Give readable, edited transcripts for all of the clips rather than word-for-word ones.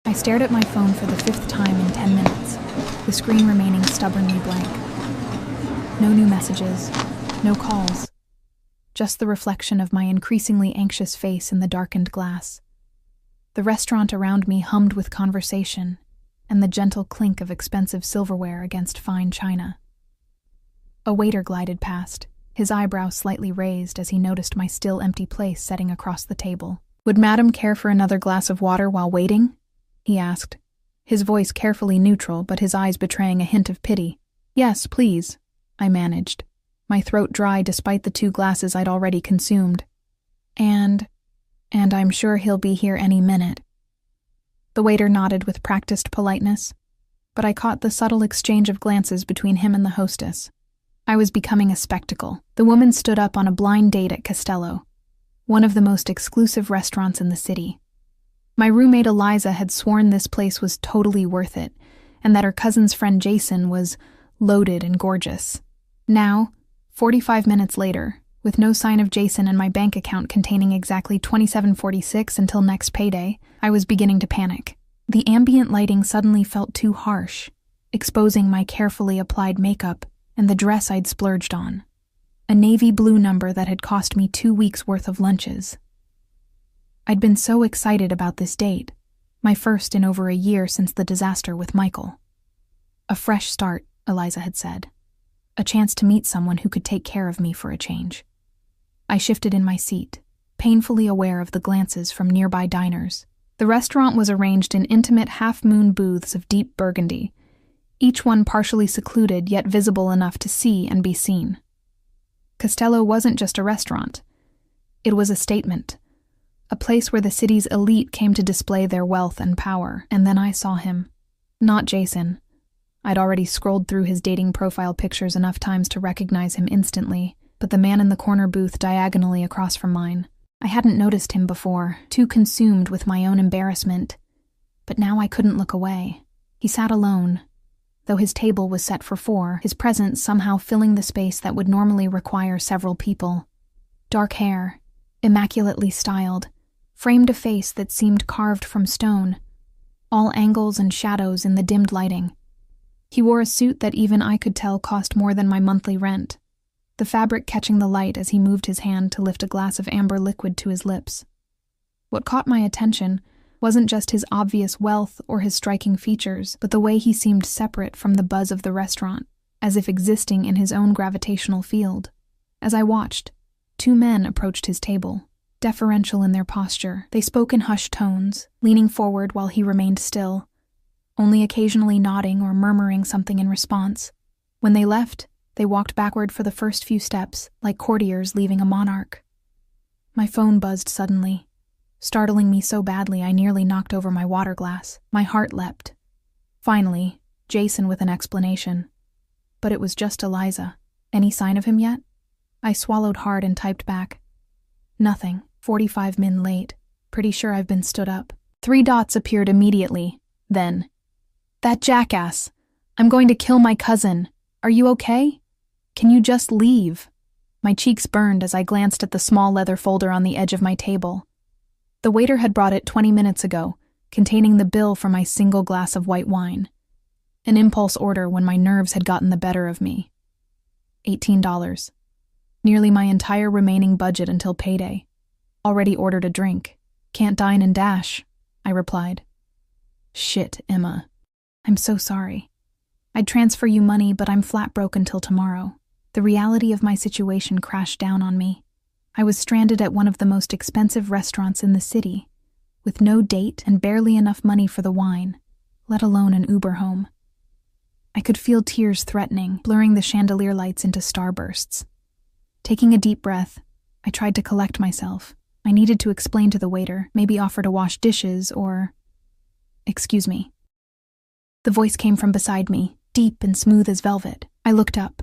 I stared at my phone for the 5th time in 10 minutes, the screen remaining stubbornly blank. No new messages, no calls, just the reflection of my increasingly anxious face in the darkened glass. The restaurant around me hummed with conversation and the gentle clink of expensive silverware against fine china. A waiter glided past, his eyebrow slightly raised as he noticed my still empty place setting across the table. "Would Madam care for another glass of water while waiting?" he asked, his voice carefully neutral but his eyes betraying a hint of pity. "Yes, please," I managed, my throat dry despite the 2 glasses I'd already consumed. And I'm sure he'll be here any minute." The waiter nodded with practiced politeness, but I caught the subtle exchange of glances between him and the hostess. I was becoming a spectacle. The woman stood up on a blind date at Costello, one of the most exclusive restaurants in the city. My roommate Eliza had sworn this place was totally worth it, and that her cousin's friend Jason was loaded and gorgeous. Now, 45 minutes later, with no sign of Jason and my bank account containing exactly $27.46 until next payday, I was beginning to panic. The ambient lighting suddenly felt too harsh, exposing my carefully applied makeup and the dress I'd splurged on. A navy blue number that had cost me 2 weeks' worth of lunches. I'd been so excited about this date, my first in over a year since the disaster with Michael. A fresh start, Eliza had said. A chance to meet someone who could take care of me for a change. I shifted in my seat, painfully aware of the glances from nearby diners. The restaurant was arranged in intimate half-moon booths of deep burgundy, each one partially secluded yet visible enough to see and be seen. Costello wasn't just a restaurant. It was a statement, a place where the city's elite came to display their wealth and power. And then I saw him. Not Jason. I'd already scrolled through his dating profile pictures enough times to recognize him instantly, but the man in the corner booth diagonally across from mine. I hadn't noticed him before, too consumed with my own embarrassment, but now I couldn't look away. He sat alone. Though his table was set for 4, his presence somehow filling the space that would normally require several people. Dark hair, immaculately styled, framed a face that seemed carved from stone, all angles and shadows in the dimmed lighting. He wore a suit that even I could tell cost more than my monthly rent, the fabric catching the light as he moved his hand to lift a glass of amber liquid to his lips. What caught my attention wasn't just his obvious wealth or his striking features, but the way he seemed separate from the buzz of the restaurant, as if existing in his own gravitational field. As I watched, 2 men approached his table. Deferential in their posture, they spoke in hushed tones, leaning forward while he remained still, only occasionally nodding or murmuring something in response. When they left, they walked backward for the first few steps, like courtiers leaving a monarch. My phone buzzed suddenly, startling me so badly I nearly knocked over my water glass. My heart leapt. Finally, Jason with an explanation. But it was just Eliza. Any sign of him yet? I swallowed hard and typed back. Nothing. 45 min late. Pretty sure I've been stood up. 3 dots appeared immediately. Then, "That jackass! I'm going to kill my cousin. Are you okay? Can you just leave?" My cheeks burned as I glanced at the small leather folder on the edge of my table. The waiter had brought it 20 minutes ago, containing the bill for my single glass of white wine. An impulse order when my nerves had gotten the better of me. $18. Nearly my entire remaining budget until payday. Already ordered a drink. Can't dine and dash, I replied. Shit, Emma. I'm so sorry. I'd transfer you money, but I'm flat broke until tomorrow. The reality of my situation crashed down on me. I was stranded at one of the most expensive restaurants in the city, with no date and barely enough money for the wine, let alone an Uber home. I could feel tears threatening, blurring the chandelier lights into starbursts. Taking a deep breath, I tried to collect myself. I needed to explain to the waiter, maybe offer to wash dishes or... Excuse me. The voice came from beside me, deep and smooth as velvet. I looked up,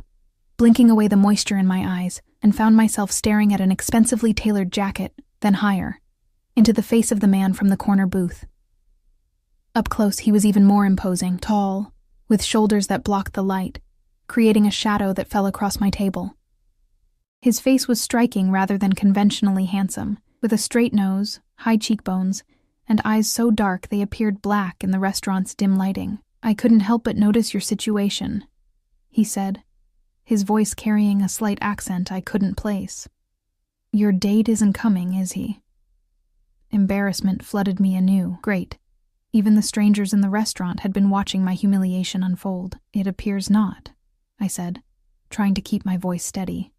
blinking away the moisture in my eyes, and found myself staring at an expensively tailored jacket, then higher, into the face of the man from the corner booth. Up close, he was even more imposing, tall, with shoulders that blocked the light, creating a shadow that fell across my table. His face was striking rather than conventionally handsome, with a straight nose, high cheekbones, and eyes so dark they appeared black in the restaurant's dim lighting. "I couldn't help but notice your situation," he said, his voice carrying a slight accent I couldn't place. "Your date isn't coming, is he?" Embarrassment flooded me anew. Great. Even the strangers in the restaurant had been watching my humiliation unfold. "It appears not," I said, trying to keep my voice steady.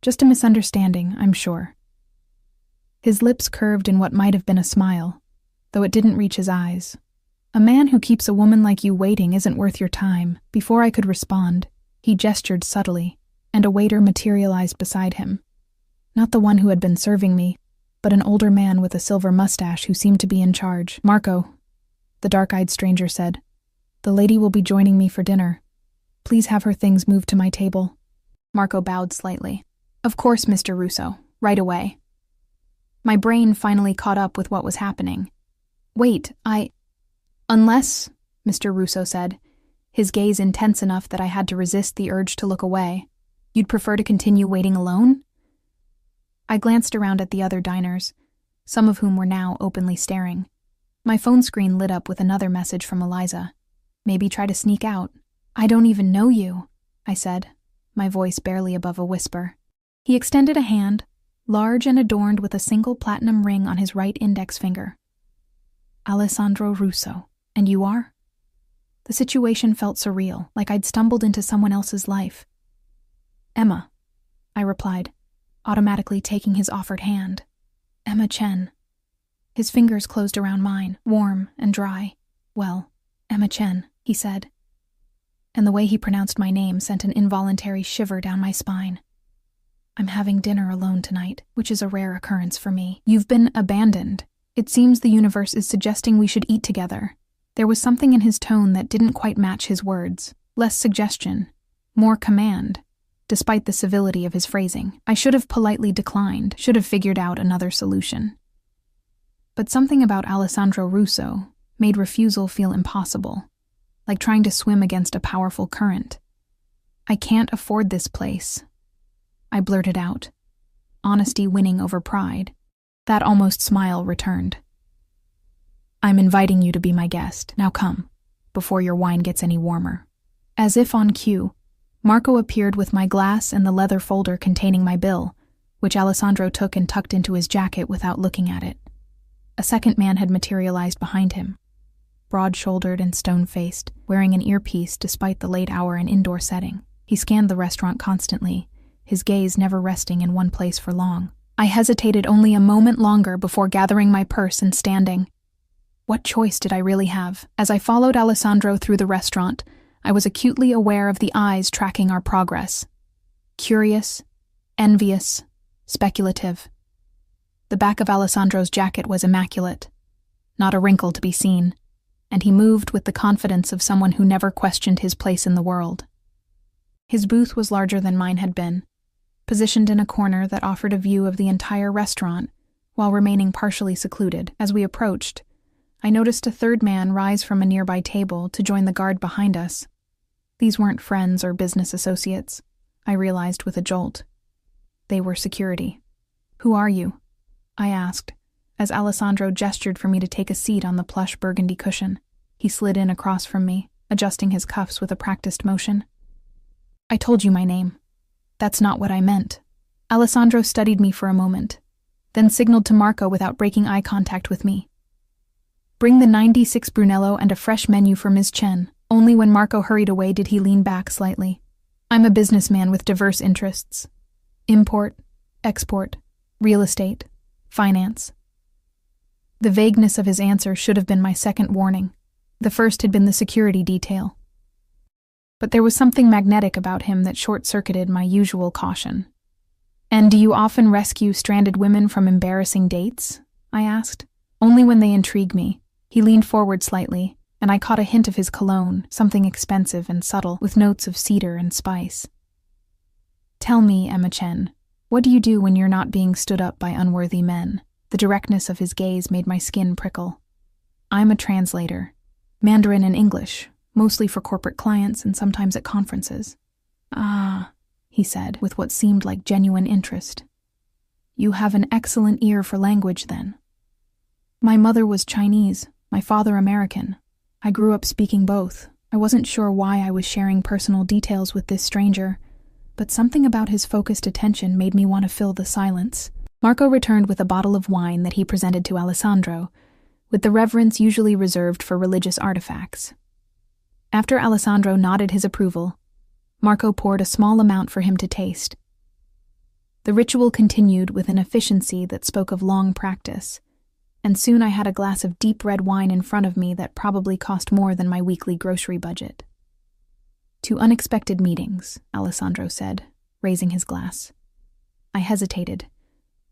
"Just a misunderstanding, I'm sure." His lips curved in what might have been a smile, though it didn't reach his eyes. "A man who keeps a woman like you waiting isn't worth your time." Before I could respond, he gestured subtly, and a waiter materialized beside him. Not the one who had been serving me, but an older man with a silver mustache who seemed to be in charge. "Marco," the dark-eyed stranger said, "the lady will be joining me for dinner. Please have her things moved to my table." Marco bowed slightly. "Of course, Mr. Russo, right away." My brain finally caught up with what was happening. "Wait, Unless," Mr. Russo said, his gaze intense enough that I had to resist the urge to look away, "you'd prefer to continue waiting alone?" I glanced around at the other diners, some of whom were now openly staring. My phone screen lit up with another message from Eliza. "Maybe try to sneak out." "I don't even know you," I said, my voice barely above a whisper. He extended a hand, large and adorned with a single platinum ring on his right index finger. "Alessandro Russo. And you are?" The situation felt surreal, like I'd stumbled into someone else's life. "Emma," I replied, automatically taking his offered hand. "Emma Chen." His fingers closed around mine, warm and dry. "Well, Emma Chen," he said. And the way he pronounced my name sent an involuntary shiver down my spine. "I'm having dinner alone tonight, which is a rare occurrence for me. You've been abandoned. It seems the universe is suggesting we should eat together." There was something in his tone that didn't quite match his words. Less suggestion, more command, despite the civility of his phrasing. I should have politely declined, should have figured out another solution. But something about Alessandro Russo made refusal feel impossible, like trying to swim against a powerful current. "I can't afford this place," I blurted out, honesty winning over pride. That almost smile returned. "I'm inviting you to be my guest. Now come, before your wine gets any warmer." As if on cue, Marco appeared with my glass and the leather folder containing my bill, which Alessandro took and tucked into his jacket without looking at it. A second man had materialized behind him, broad-shouldered and stone-faced, wearing an earpiece despite the late hour and indoor setting. He scanned the restaurant constantly, his gaze never resting in one place for long. I hesitated only a moment longer before gathering my purse and standing. What choice did I really have? As I followed Alessandro through the restaurant, I was acutely aware of the eyes tracking our progress. Curious, envious, speculative. The back of Alessandro's jacket was immaculate, not a wrinkle to be seen, and he moved with the confidence of someone who never questioned his place in the world. His booth was larger than mine had been, positioned in a corner that offered a view of the entire restaurant while remaining partially secluded. As we approached, I noticed a third man rise from a nearby table to join the guard behind us. These weren't friends or business associates, I realized with a jolt. They were security. "Who are you?" I asked, as Alessandro gestured for me to take a seat on the plush burgundy cushion. He slid in across from me, adjusting his cuffs with a practiced motion. "I told you my name. That's not what I meant." Alessandro studied me for a moment, then signaled to Marco without breaking eye contact with me. "Bring the 96 Brunello and a fresh menu for Ms. Chen." Only when Marco hurried away did he lean back slightly. "I'm a businessman with diverse interests. Import, export, real estate, finance." The vagueness of his answer should have been my second warning. The first had been the security detail. But there was something magnetic about him that short-circuited my usual caution. "And do you often rescue stranded women from embarrassing dates?" I asked. "Only when they intrigue me." He leaned forward slightly, and I caught a hint of his cologne, something expensive and subtle, with notes of cedar and spice. "Tell me, Emma Chen, what do you do when you're not being stood up by unworthy men?" The directness of his gaze made my skin prickle. "I'm a translator, Mandarin and English, mostly for corporate clients and sometimes at conferences." "Ah," he said, with what seemed like genuine interest. "You have an excellent ear for language, then." My mother was Chinese, my father American. I grew up speaking both. I wasn't sure why I was sharing personal details with this stranger, but something about his focused attention made me want to fill the silence. Marco returned with a bottle of wine that he presented to Alessandro, with the reverence usually reserved for religious artifacts. After Alessandro nodded his approval, Marco poured a small amount for him to taste. The ritual continued with an efficiency that spoke of long practice, and soon I had a glass of deep red wine in front of me that probably cost more than my weekly grocery budget. "To unexpected meetings," Alessandro said, raising his glass. I hesitated,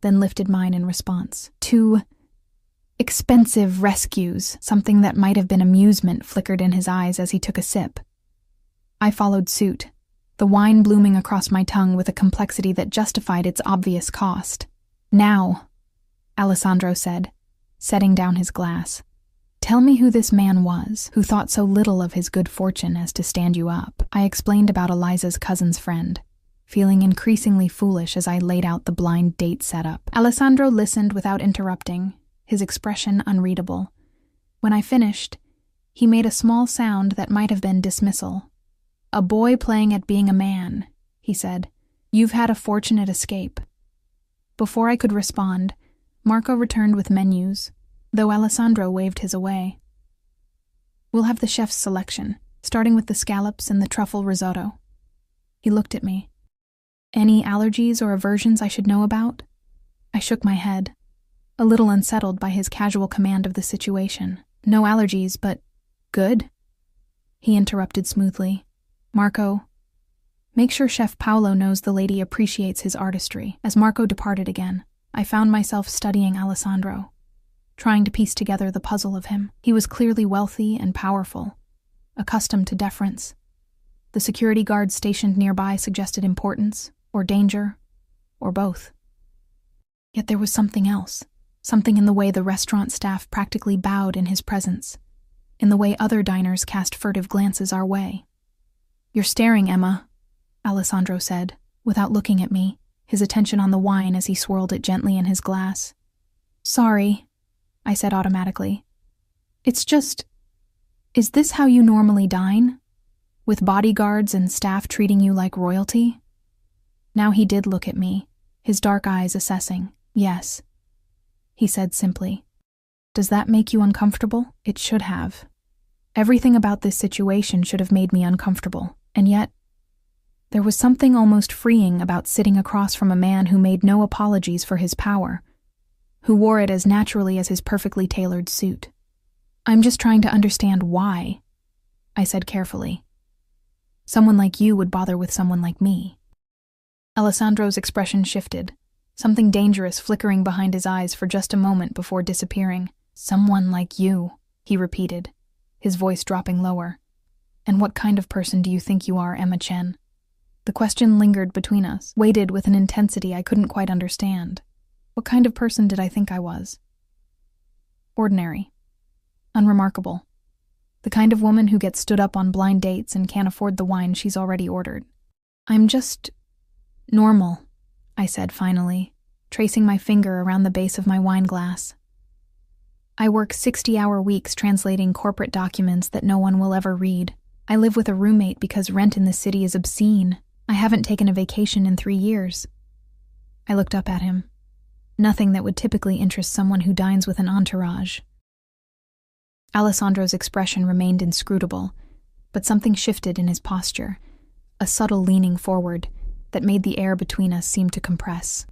then lifted mine in response. "To expensive rescues," something that might have been amusement flickered in his eyes as he took a sip. I followed suit, the wine blooming across my tongue with a complexity that justified its obvious cost. "Now," Alessandro said, setting down his glass, "tell me who this man was, who thought so little of his good fortune as to stand you up." I explained about Eliza's cousin's friend, feeling increasingly foolish as I laid out the blind date setup. Alessandro listened without interrupting, his expression unreadable. When I finished, he made a small sound that might have been dismissal. "A boy playing at being a man," he said. "You've had a fortunate escape." Before I could respond, Marco returned with menus, though Alessandro waved his away. "We'll have the chef's selection, starting with the scallops and the truffle risotto." He looked at me. "Any allergies or aversions I should know about?" I shook my head, a little unsettled by his casual command of the situation. "No allergies, but good." He interrupted smoothly. "Marco, make sure Chef Paolo knows the lady appreciates his artistry." As Marco departed again, I found myself studying Alessandro, trying to piece together the puzzle of him. He was clearly wealthy and powerful, accustomed to deference. The security guards stationed nearby suggested importance, or danger, or both. Yet there was something else, something in the way the restaurant staff practically bowed in his presence, in the way other diners cast furtive glances our way. "You're staring, Emma," Alessandro said, without looking at me, his attention on the wine as he swirled it gently in his glass. "Sorry," I said automatically. "It's just, is this how you normally dine? With bodyguards and staff treating you like royalty?" Now he did look at me, his dark eyes assessing. "Yes," he said simply. "Does that make you uncomfortable?" It should have. Everything about this situation should have made me uncomfortable, and yet there was something almost freeing about sitting across from a man who made no apologies for his power, who wore it as naturally as his perfectly tailored suit. "I'm just trying to understand why," I said carefully. "Someone like you would bother with someone like me." Alessandro's expression shifted, something dangerous flickering behind his eyes for just a moment before disappearing. "Someone like you," he repeated, his voice dropping lower. "And what kind of person do you think you are, Emma Chen?" The question lingered between us, weighted with an intensity I couldn't quite understand. What kind of person did I think I was? Ordinary. Unremarkable. The kind of woman who gets stood up on blind dates and can't afford the wine she's already ordered. "I'm just normal," I said finally, tracing my finger around the base of my wine glass. "I work 60-hour weeks translating corporate documents that no one will ever read. I live with a roommate because rent in this city is obscene. I haven't taken a vacation in 3 years. I looked up at him. Nothing that would typically interest someone who dines with an entourage. Alessandro's expression remained inscrutable, but something shifted in his posture, a subtle leaning forward that made the air between us seem to compress.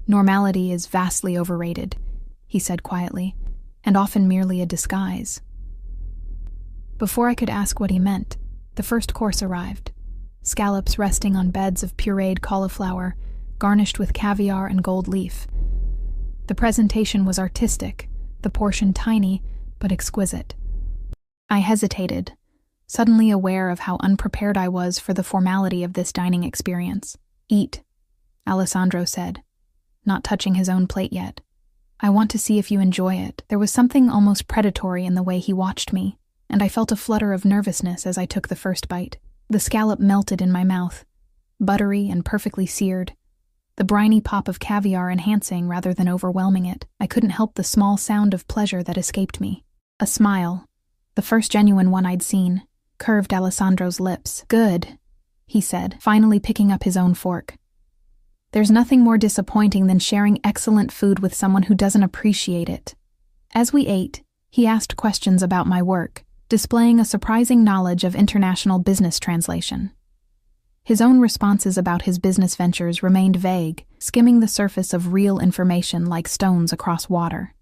"Normality is vastly overrated," he said quietly, "and often merely a disguise." Before I could ask what he meant, the first course arrived, scallops resting on beds of pureed cauliflower, garnished with caviar and gold leaf. The presentation was artistic, the portion tiny, but exquisite. I hesitated, suddenly aware of how unprepared I was for the formality of this dining experience. "Eat," Alessandro said, not touching his own plate yet. "I want to see if you enjoy it." There was something almost predatory in the way he watched me, and I felt a flutter of nervousness as I took the first bite. The scallop melted in my mouth, buttery and perfectly seared, the briny pop of caviar enhancing rather than overwhelming it. I couldn't help the small sound of pleasure that escaped me. A smile, the first genuine one I'd seen, curved Alessandro's lips. "Good," he said, finally picking up his own fork. "There's nothing more disappointing than sharing excellent food with someone who doesn't appreciate it." As we ate, he asked questions about my work, displaying a surprising knowledge of international business translation. His own responses about his business ventures remained vague, skimming the surface of real information like stones across water.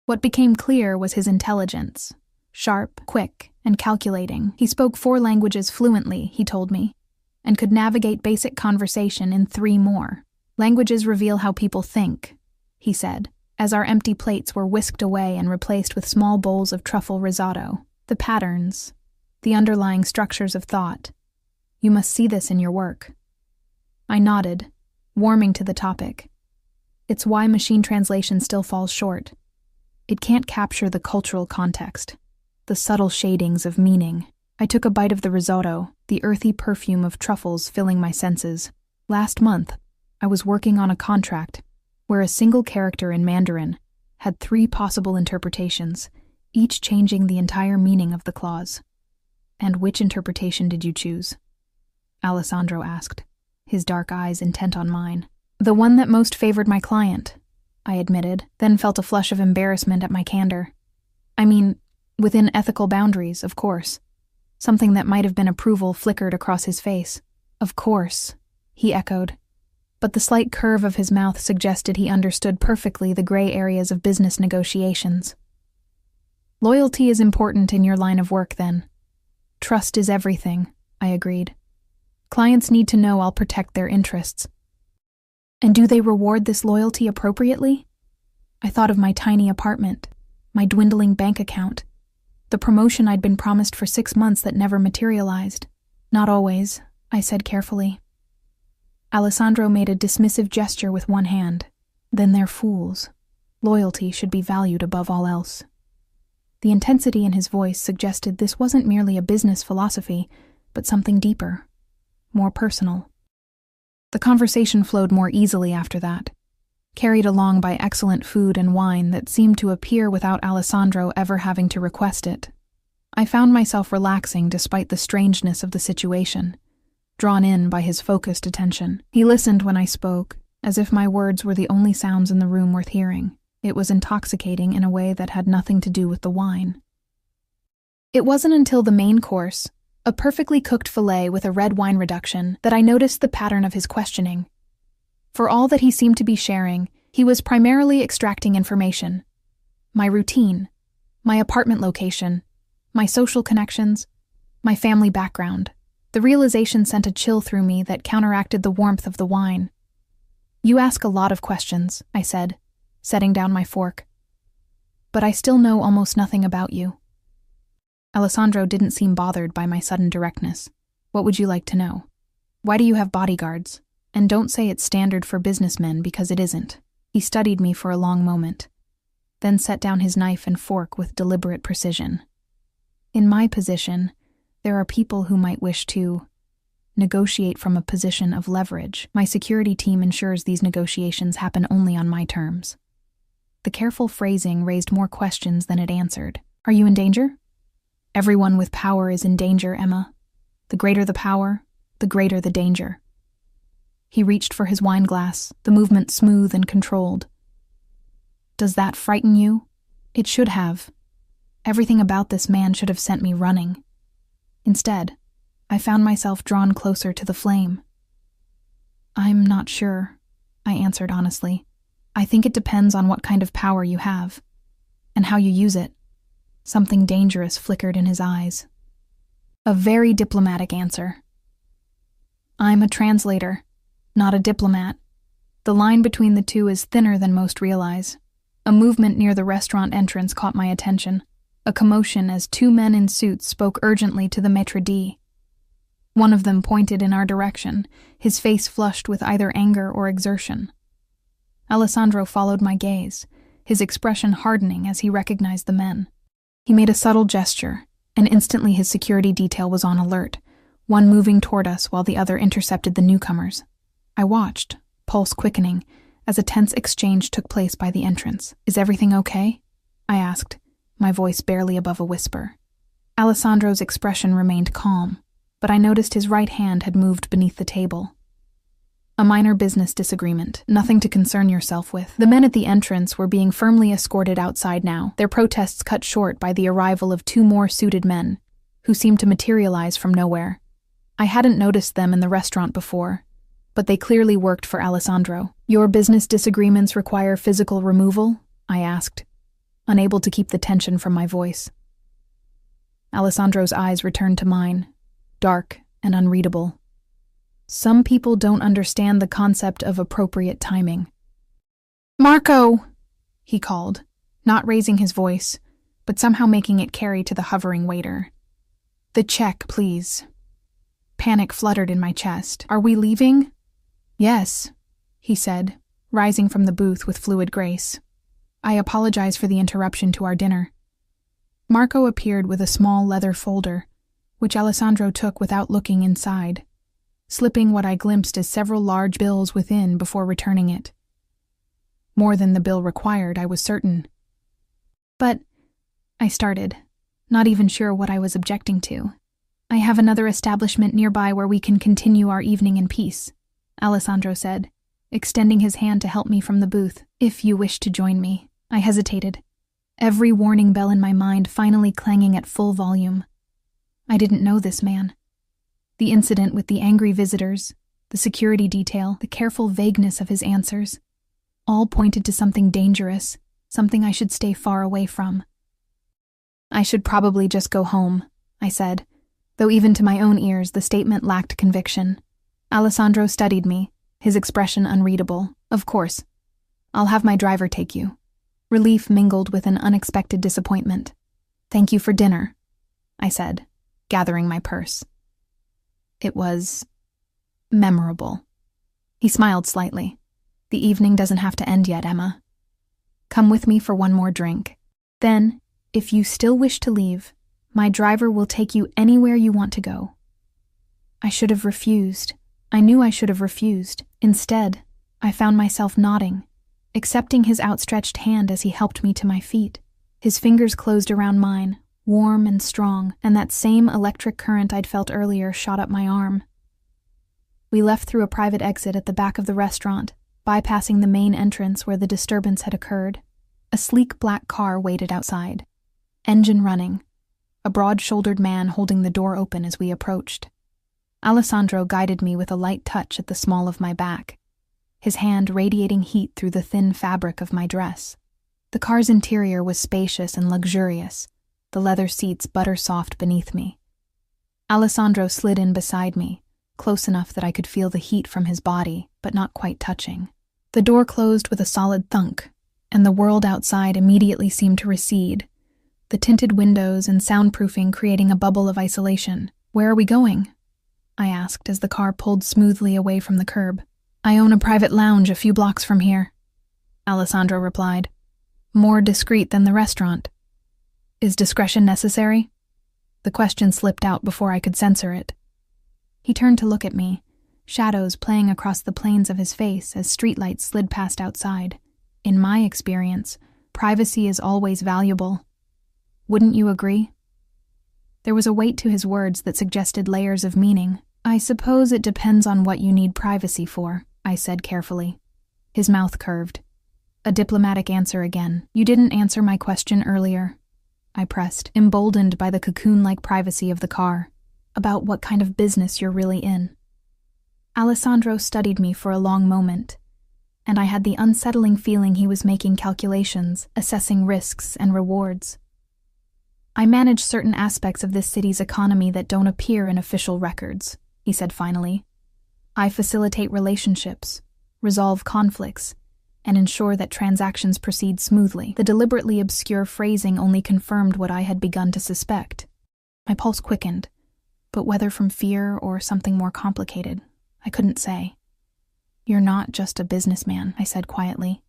What became clear was his intelligence. Sharp, quick, and calculating. He spoke 4 languages fluently, he told me, and could navigate basic conversation in 3 more. "Languages reveal how people think," he said, as our empty plates were whisked away and replaced with small bowls of truffle risotto. "The patterns, the underlying structures of thought. You must see this in your work." I nodded, warming to the topic. It's why machine translation still falls short. It can't capture the cultural context, the subtle shadings of meaning. I took a bite of the risotto, the earthy perfume of truffles filling my senses. Last month, I was working on a contract where a single character in Mandarin had 3 possible interpretations, each changing the entire meaning of the clause. "And which interpretation did you choose?" Alessandro asked, his dark eyes intent on mine. "The one that most favored my client," I admitted, then felt a flush of embarrassment at my candor. I mean, within ethical boundaries, of course. Something that might have been approval flickered across his face. "Of course," he echoed, but the slight curve of his mouth suggested he understood perfectly the gray areas of business negotiations. "Loyalty is important in your line of work, then." "Trust is everything," I agreed. "Clients need to know I'll protect their interests." "And do they reward this loyalty appropriately?" I thought of my tiny apartment, my dwindling bank account, the promotion I'd been promised for 6 months that never materialized. "Not always," I said carefully. Alessandro made a dismissive gesture with one hand. "Then they're fools. Loyalty should be valued above all else." The intensity in his voice suggested this wasn't merely a business philosophy, but something deeper, more personal. The conversation flowed more easily after that, carried along by excellent food and wine that seemed to appear without Alessandro ever having to request it. I found myself relaxing despite the strangeness of the situation, drawn in by his focused attention. He listened when I spoke, as if my words were the only sounds in the room worth hearing. It was intoxicating in a way that had nothing to do with the wine. It wasn't until the main course, a perfectly cooked fillet with a red wine reduction, that I noticed the pattern of his questioning. For all that he seemed to be sharing, he was primarily extracting information. My routine, my apartment location, my social connections, my family background. The realization sent a chill through me that counteracted the warmth of the wine. "You ask a lot of questions," I said, setting down my fork. "But I still know almost nothing about you." Alessandro didn't seem bothered by my sudden directness. "What would you like to know? Why do you have bodyguards? And don't say it's standard for businessmen, because it isn't." He studied me for a long moment, then set down his knife and fork with deliberate precision. "In my position, there are people who might wish to negotiate from a position of leverage. My security team ensures these negotiations happen only on my terms." The careful phrasing raised more questions than it answered. "Are you in danger?" "Everyone with power is in danger, Emma. The greater the power, the greater the danger." He reached for his wine glass, the movement smooth and controlled. "Does that frighten you?" It should have. Everything about this man should have sent me running. Instead, I found myself drawn closer to the flame. "I'm not sure," I answered honestly. "I think it depends on what kind of power you have, and how you use it." Something dangerous flickered in his eyes. A very diplomatic answer. "I'm a translator, not a diplomat. The line between the two is thinner than most realize." A movement near the restaurant entrance caught my attention, a commotion as 2 men in suits spoke urgently to the maitre d'. One of them pointed in our direction, his face flushed with either anger or exertion. Alessandro followed my gaze, his expression hardening as he recognized the men. He made a subtle gesture, and instantly his security detail was on alert, one moving toward us while the other intercepted the newcomers. I watched, pulse quickening, as a tense exchange took place by the entrance. "Is everything okay?" I asked, my voice barely above a whisper. Alessandro's expression remained calm, but I noticed his right hand had moved beneath the table. "A minor business disagreement, nothing to concern yourself with." The men at the entrance were being firmly escorted outside now, their protests cut short by the arrival of 2 more suited men, who seemed to materialize from nowhere. I hadn't noticed them in the restaurant before, but they clearly worked for Alessandro. "Your business disagreements require physical removal?" I asked, unable to keep the tension from my voice. Alessandro's eyes returned to mine, dark and unreadable. "Some people don't understand the concept of appropriate timing." "Marco!" he called, not raising his voice, but somehow making it carry to the hovering waiter. "The check, please." Panic fluttered in my chest. "Are we leaving?" "Yes," he said, rising from the booth with fluid grace. "I apologize for the interruption to our dinner." Marco appeared with a small leather folder, which Alessandro took without looking inside, slipping what I glimpsed as several large bills within before returning it. More than the bill required, I was certain. "But," I started, not even sure what I was objecting to. "I have another establishment nearby where we can continue our evening in peace," Alessandro said, extending his hand to help me from the booth. "If you wish to join me." I hesitated, every warning bell in my mind finally clanging at full volume. I didn't know this man. The incident with the angry visitors, the security detail, the careful vagueness of his answers, all pointed to something dangerous, something I should stay far away from. "I should probably just go home," I said, though even to my own ears the statement lacked conviction. Alessandro studied me, his expression unreadable. "Of course. I'll have my driver take you." Relief mingled with an unexpected disappointment. "Thank you for dinner," I said, gathering my purse. It was memorable. He smiled slightly. "The evening doesn't have to end yet, Emma. Come with me for one more drink. Then, if you still wish to leave, my driver will take you anywhere you want to go." I should have refused. I knew I should have refused. Instead, I found myself nodding, accepting his outstretched hand as he helped me to my feet. His fingers closed around mine, warm and strong, and that same electric current I'd felt earlier shot up my arm. We left through a private exit at the back of the restaurant, bypassing the main entrance where the disturbance had occurred. A sleek black car waited outside, engine running, a broad-shouldered man holding the door open as we approached. Alessandro guided me with a light touch at the small of my back, his hand radiating heat through the thin fabric of my dress. The car's interior was spacious and luxurious, the leather seats butter-soft beneath me. Alessandro slid in beside me, close enough that I could feel the heat from his body, but not quite touching. The door closed with a solid thunk, and the world outside immediately seemed to recede, the tinted windows and soundproofing creating a bubble of isolation. "Where are we going?" I asked as the car pulled smoothly away from the curb. "I own a private lounge a few blocks from here," Alessandro replied, more discreet than the restaurant. "Is discretion necessary?" The question slipped out before I could censor it. He turned to look at me, shadows playing across the planes of his face as streetlights slid past outside. "In my experience, privacy is always valuable. Wouldn't you agree?" There was a weight to his words that suggested layers of meaning. "I suppose it depends on what you need privacy for," I said carefully. His mouth curved. A diplomatic answer again. "You didn't answer my question earlier," I pressed, emboldened by the cocoon-like privacy of the car. "About what kind of business you're really in." Alessandro studied me for a long moment, and I had the unsettling feeling he was making calculations, assessing risks and rewards. "I manage certain aspects of this city's economy that don't appear in official records," he said finally. "I facilitate relationships, resolve conflicts, and ensure that transactions proceed smoothly." The deliberately obscure phrasing only confirmed what I had begun to suspect. My pulse quickened, but whether from fear or something more complicated, I couldn't say. "You're not just a businessman," I said quietly.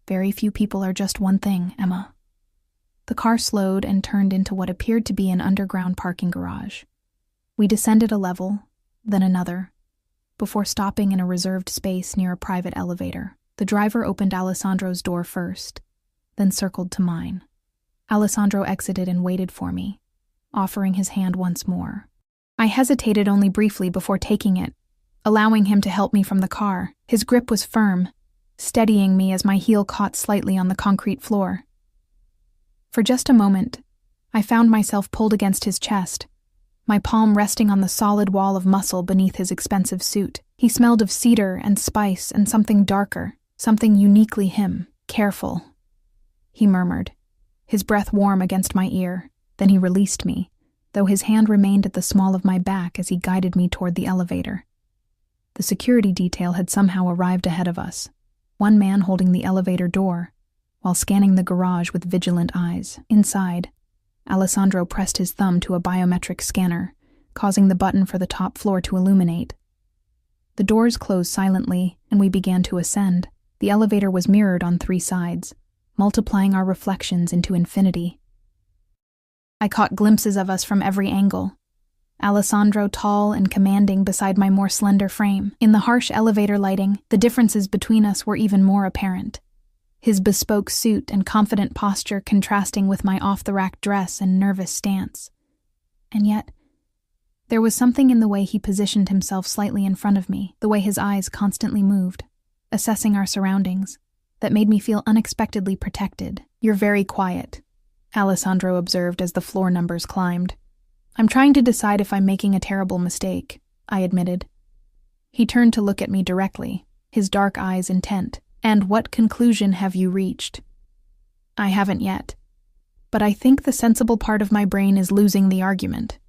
"Very few people are just one thing, Emma." The car slowed and turned into what appeared to be an underground parking garage. We descended a level, then another, before stopping in a reserved space near a private elevator. The driver opened Alessandro's door first, then circled to mine. Alessandro exited and waited for me, offering his hand once more. I hesitated only briefly before taking it, allowing him to help me from the car. His grip was firm, steadying me as my heel caught slightly on the concrete floor. For just a moment, I found myself pulled against his chest, my palm resting on the solid wall of muscle beneath his expensive suit. He smelled of cedar and spice and something darker, something uniquely him. Careful, he murmured, his breath warm against my ear. Then he released me, though his hand remained at the small of my back as he guided me toward the elevator. The security detail had somehow arrived ahead of us, one man holding the elevator door, while scanning the garage with vigilant eyes. Inside, Alessandro pressed his thumb to a biometric scanner, causing the button for the top floor to illuminate. The doors closed silently, and we began to ascend. The elevator was mirrored on 3 sides, multiplying our reflections into infinity. I caught glimpses of us from every angle. Alessandro tall and commanding beside my more slender frame. In the harsh elevator lighting, the differences between us were even more apparent. His bespoke suit and confident posture contrasting with my off-the-rack dress and nervous stance. And yet, there was something in the way he positioned himself slightly in front of me, the way his eyes constantly moved, assessing our surroundings, that made me feel unexpectedly protected. "You're very quiet," Alessandro observed as the floor numbers climbed. "I'm trying to decide if I'm making a terrible mistake," I admitted. He turned to look at me directly, his dark eyes intent. "And what conclusion have you reached?" "I haven't yet, but I think the sensible part of my brain is losing the argument."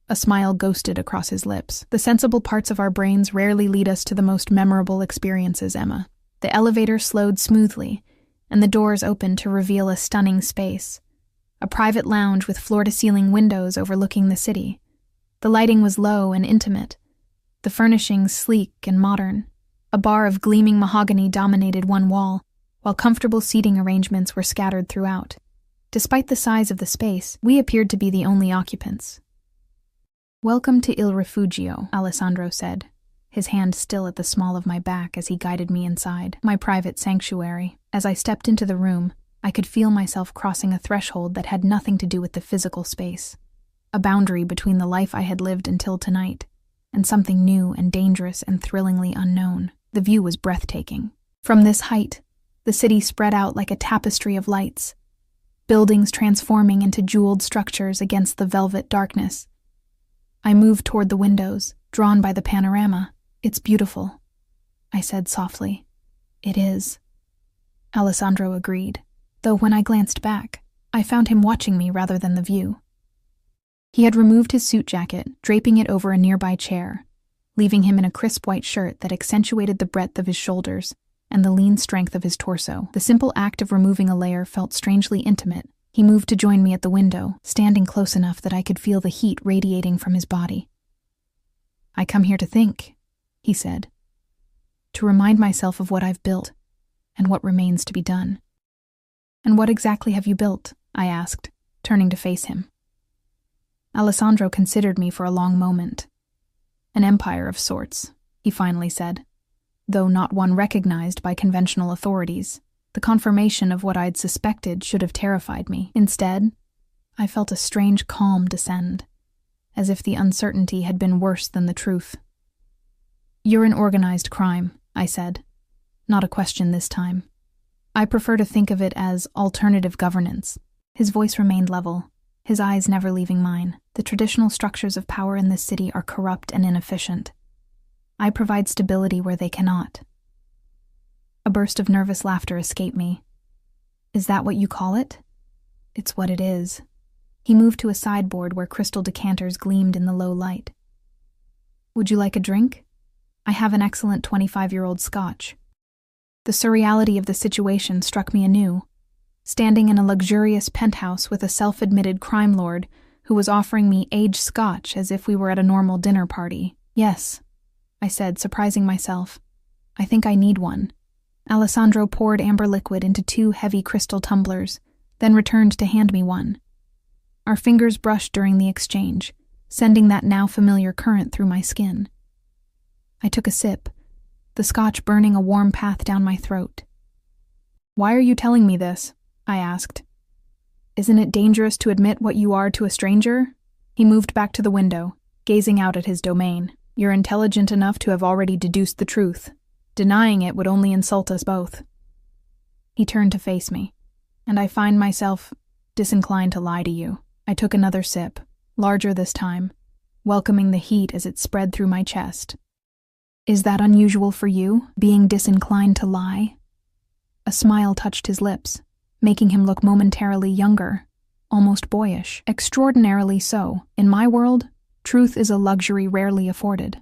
A smile ghosted across his lips. "The sensible parts of our brains rarely lead us to the most memorable experiences, Emma." The elevator slowed smoothly, and the doors opened to reveal a stunning space. A private lounge with floor-to-ceiling windows overlooking the city. The lighting was low and intimate, the furnishings sleek and modern. A bar of gleaming mahogany dominated one wall, while comfortable seating arrangements were scattered throughout. Despite the size of the space, we appeared to be the only occupants. "Welcome to Il Rifugio," Alessandro said, his hand still at the small of my back as he guided me inside. My private sanctuary. As I stepped into the room, I could feel myself crossing a threshold that had nothing to do with the physical space. A boundary between the life I had lived until tonight, and something new and dangerous and thrillingly unknown. The view was breathtaking. From this height, the city spread out like a tapestry of lights, buildings transforming into jeweled structures against the velvet darkness. I moved toward the windows, drawn by the panorama. "It's beautiful," I said softly. "It is," Alessandro agreed, though when I glanced back, I found him watching me rather than the view. He had removed his suit jacket, draping it over a nearby chair, leaving him in a crisp white shirt that accentuated the breadth of his shoulders and the lean strength of his torso. The simple act of removing a layer felt strangely intimate. He moved to join me at the window, standing close enough that I could feel the heat radiating from his body. "I come here to think," he said, "to remind myself of what I've built and what remains to be done." "And what exactly have you built?" I asked, turning to face him. Alessandro considered me for a long moment. "An empire of sorts," he finally said, though not one recognized by conventional authorities. The confirmation of what I'd suspected should have terrified me. Instead, I felt a strange calm descend, as if the uncertainty had been worse than the truth. "You're an organized crime," I said. Not a question this time. "I prefer to think of it as alternative governance." His voice remained level, his eyes never leaving mine. "The traditional structures of power in this city are corrupt and inefficient. I provide stability where they cannot." A burst of nervous laughter escaped me. "Is that what you call it?" "It's what it is." He moved to a sideboard where crystal decanters gleamed in the low light. "Would you like a drink? I have an excellent 25-year-old scotch." The surreality of the situation struck me anew. Standing in a luxurious penthouse with a self-admitted crime lord who was offering me aged scotch as if we were at a normal dinner party. "Yes," I said, surprising myself. "I think I need one." Alessandro poured amber liquid into 2 heavy crystal tumblers, then returned to hand me one. Our fingers brushed during the exchange, sending that now familiar current through my skin. I took a sip, the scotch burning a warm path down my throat. "Why are you telling me this?" I asked. "Isn't it dangerous to admit what you are to a stranger?" He moved back to the window, gazing out at his domain. "You're intelligent enough to have already deduced the truth. Denying it would only insult us both." He turned to face me, and I find myself disinclined to lie to you. I took another sip, larger this time, welcoming the heat as it spread through my chest. "Is that unusual for you, being disinclined to lie?" A smile touched his lips, making him look momentarily younger, almost boyish. "Extraordinarily so. In my world, truth is a luxury rarely afforded.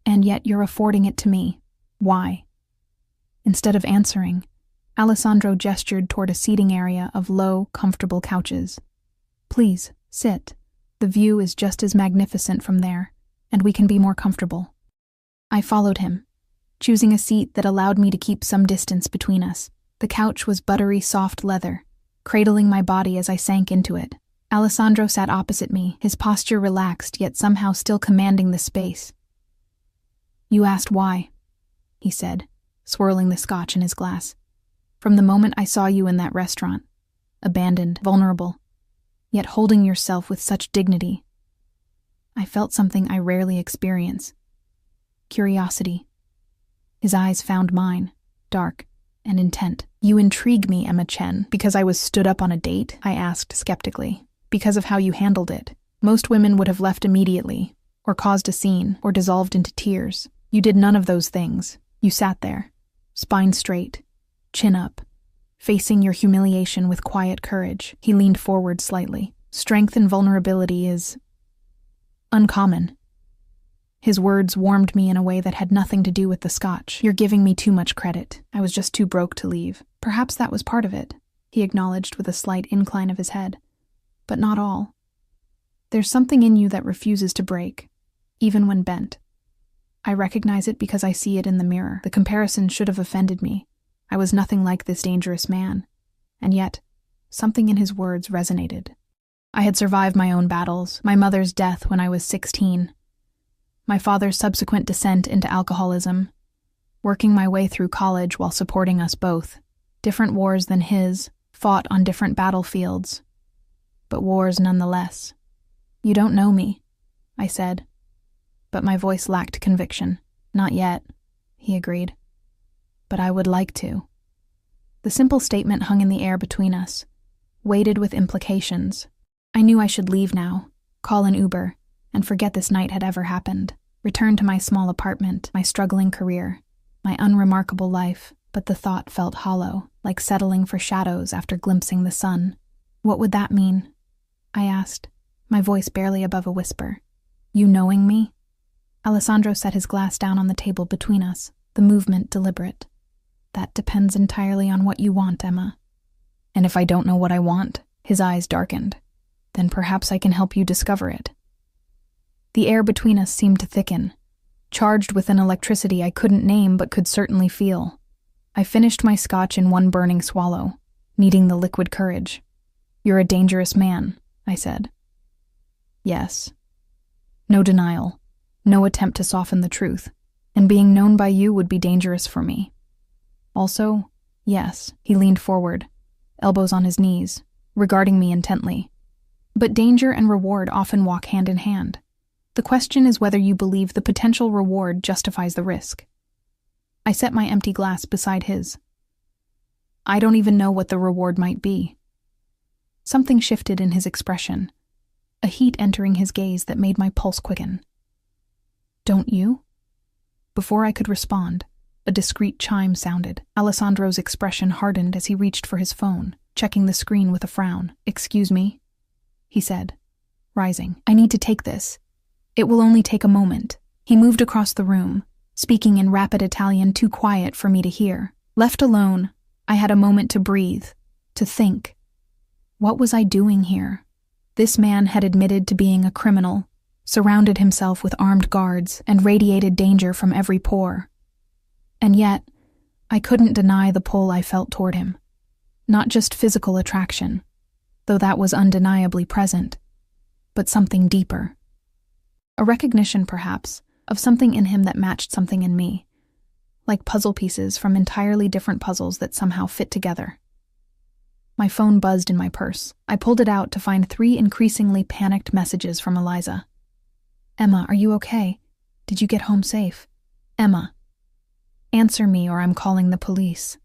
And yet you're affording it to me. Why?" Instead of answering, Alessandro gestured toward a seating area of low, comfortable couches. "Please, sit. The view is just as magnificent from there, and we can be more comfortable." I followed him, choosing a seat that allowed me to keep some distance between us. The couch was buttery soft leather, cradling my body as I sank into it. Alessandro sat opposite me, his posture relaxed yet somehow still commanding the space. "You asked why," he said, swirling the scotch in his glass. "From the moment I saw you in that restaurant, abandoned, vulnerable, yet holding yourself with such dignity, I felt something I rarely experience. Curiosity." His eyes found mine, dark and intent. "You intrigue me, Emma Chen, because I was stood up on a date?" I asked skeptically. "Because of how you handled it. Most women would have left immediately, or caused a scene, or dissolved into tears. You did none of those things. You sat there, spine straight, chin up, facing your humiliation with quiet courage." He leaned forward slightly. "Strength and vulnerability is uncommon." His words warmed me in a way that had nothing to do with the scotch. "You're giving me too much credit. I was just too broke to leave." "Perhaps that was part of it," he acknowledged with a slight incline of his head. "But not all. There's something in you that refuses to break, even when bent. I recognize it because I see it in the mirror. The comparison should have offended me. I was nothing like this dangerous man. And yet, something in his words resonated. I had survived my own battles, my mother's death when I was 16, my father's subsequent descent into alcoholism, working my way through college while supporting us both. Different wars than his, fought on different battlefields, but wars nonetheless. "You don't know me," I said, but my voice lacked conviction. "Not yet," he agreed, "but I would like to." The simple statement hung in the air between us, weighted with implications. I knew I should leave now, call an Uber, and forget this night had ever happened. Return to my small apartment, my struggling career, my unremarkable life, but the thought felt hollow, like settling for shadows after glimpsing the sun. "What would that mean?" I asked, my voice barely above a whisper. "You knowing me?" Alessandro set his glass down on the table between us, the movement deliberate. "That depends entirely on what you want, Emma." "And if I don't know what I want?" His eyes darkened. "Then perhaps I can help you discover it." The air between us seemed to thicken, charged with an electricity I couldn't name but could certainly feel. I finished my scotch in one burning swallow, needing the liquid courage. "You're a dangerous man," I said. "Yes." No denial, no attempt to soften the truth, and being known by you would be dangerous for me. "Also, yes." He leaned forward, elbows on his knees, regarding me intently. "But danger and reward often walk hand in hand. The question is whether you believe the potential reward justifies the risk." I set my empty glass beside his. "I don't even know what the reward might be." Something shifted in his expression, a heat entering his gaze that made my pulse quicken. "Don't you?" Before I could respond, a discreet chime sounded. Alessandro's expression hardened as he reached for his phone, checking the screen with a frown. "Excuse me," he said, rising. "I need to take this. It will only take a moment." He moved across the room, speaking in rapid Italian too quiet for me to hear. Left alone, I had a moment to breathe, to think. What was I doing here? This man had admitted to being a criminal, surrounded himself with armed guards, and radiated danger from every pore. And yet, I couldn't deny the pull I felt toward him. Not just physical attraction, though that was undeniably present, but something deeper. A recognition, perhaps, of something in him that matched something in me, like puzzle pieces from entirely different puzzles that somehow fit together. My phone buzzed in my purse. I pulled it out to find 3 increasingly panicked messages from Eliza. "Emma, are you okay? Did you get home safe? Emma. Answer me or I'm calling the police."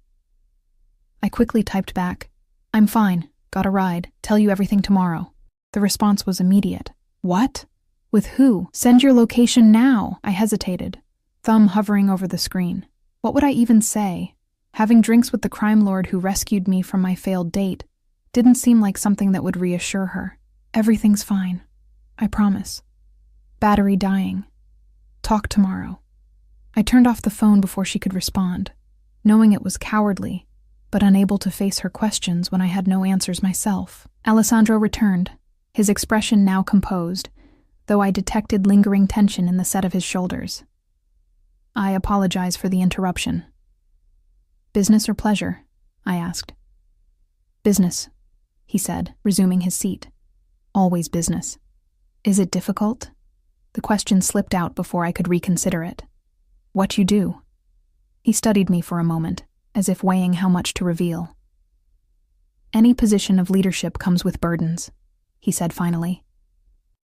I quickly typed back, "I'm fine. Got a ride. Tell you everything tomorrow." The response was immediate. "What? With who? Send your location now." I hesitated, thumb hovering over the screen. What would I even say? Having drinks with the crime lord who rescued me from my failed date didn't seem like something that would reassure her. "Everything's fine. I promise. Battery dying. Talk tomorrow." I turned off the phone before she could respond, knowing it was cowardly, but unable to face her questions when I had no answers myself. Alessandro returned, his expression now composed, though I detected lingering tension in the set of his shoulders. "I apologize for the interruption." "Business or pleasure?" I asked. "Business," he said, resuming his seat. "Always business." "Is it difficult?" The question slipped out before I could reconsider it. "What you do?" He studied me for a moment, as if weighing how much to reveal. "Any position of leadership comes with burdens," he said finally.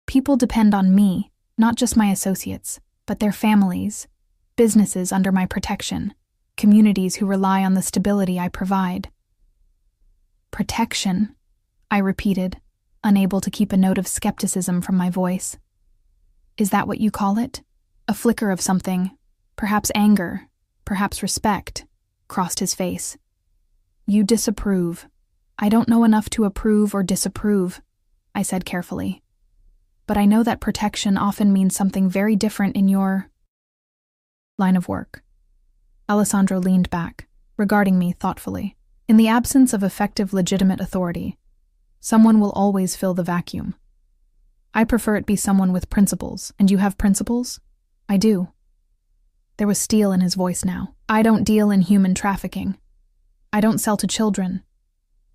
"People depend on me, not just my associates, but their families, businesses under my protection, communities who rely on the stability I provide." "Protection," I repeated, unable to keep a note of skepticism from my voice. "Is that what you call it?" A flicker of something, perhaps anger, perhaps respect, crossed his face. "You disapprove. I don't know enough to approve or disapprove," I said carefully. "But I know that protection often means something very different in your line of work." Alessandro leaned back, regarding me thoughtfully. "In the absence of effective legitimate authority, someone will always fill the vacuum. I prefer it be someone with principles. And you have principles?" "I do." There was steel in his voice now. "I don't deal in human trafficking. I don't sell to children.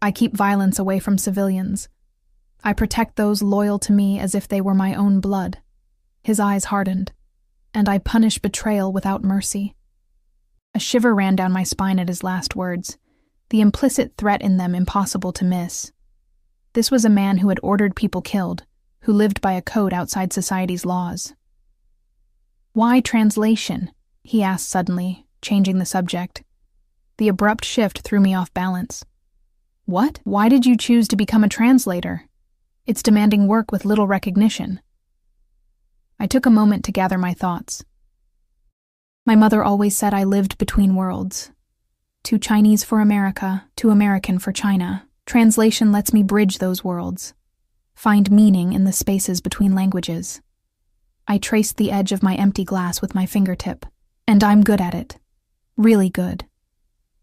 I keep violence away from civilians. I protect those loyal to me as if they were my own blood." His eyes hardened. "And I punish betrayal without mercy." A shiver ran down my spine at his last words, the implicit threat in them impossible to miss. This was a man who had ordered people killed, who lived by a code outside society's laws. "Why translation?" he asked suddenly, changing the subject. The abrupt shift threw me off balance. "What? Why did you choose to become a translator? It's demanding work with little recognition." I took a moment to gather my thoughts. My mother always said I lived between worlds. Too Chinese for America, too American for China. Translation lets me bridge those worlds, find meaning in the spaces between languages. I traced the edge of my empty glass with my fingertip, and I'm good at it. Really good.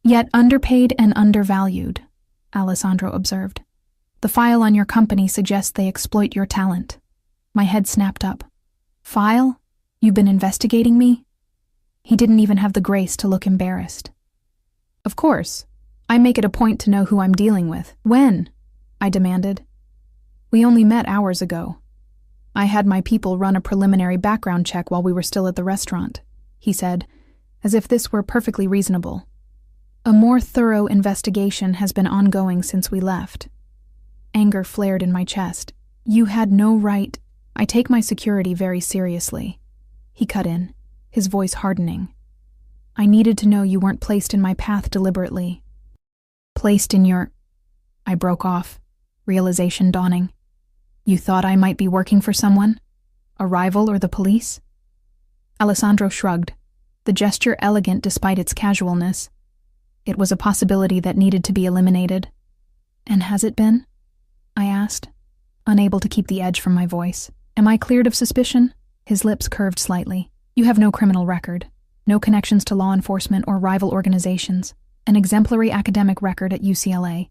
"Yet underpaid and undervalued," Alessandro observed. "The file on your company suggests they exploit your talent." My head snapped up. "File? You've been investigating me?" He didn't even have the grace to look embarrassed. "Of course. I make it a point to know who I'm dealing with." "When?" I demanded. "We only met hours ago. I had my people run a preliminary background check while we were still at the restaurant," he said, as if this were perfectly reasonable. "A more thorough investigation has been ongoing since we left." Anger flared in my chest. "You had no right—" "I take my security very seriously," he cut in, his voice hardening. "I needed to know you weren't placed in my path deliberately." "Placed in your—" I broke off, realization dawning. "You thought I might be working for someone? A rival or the police?" Alessandro shrugged, the gesture elegant despite its casualness. It was a possibility that needed to be eliminated. "And has it been?" I asked, unable to keep the edge from my voice. "Am I cleared of suspicion?" His lips curved slightly. "You have no criminal record, no connections to law enforcement or rival organizations, an exemplary academic record at UCLA.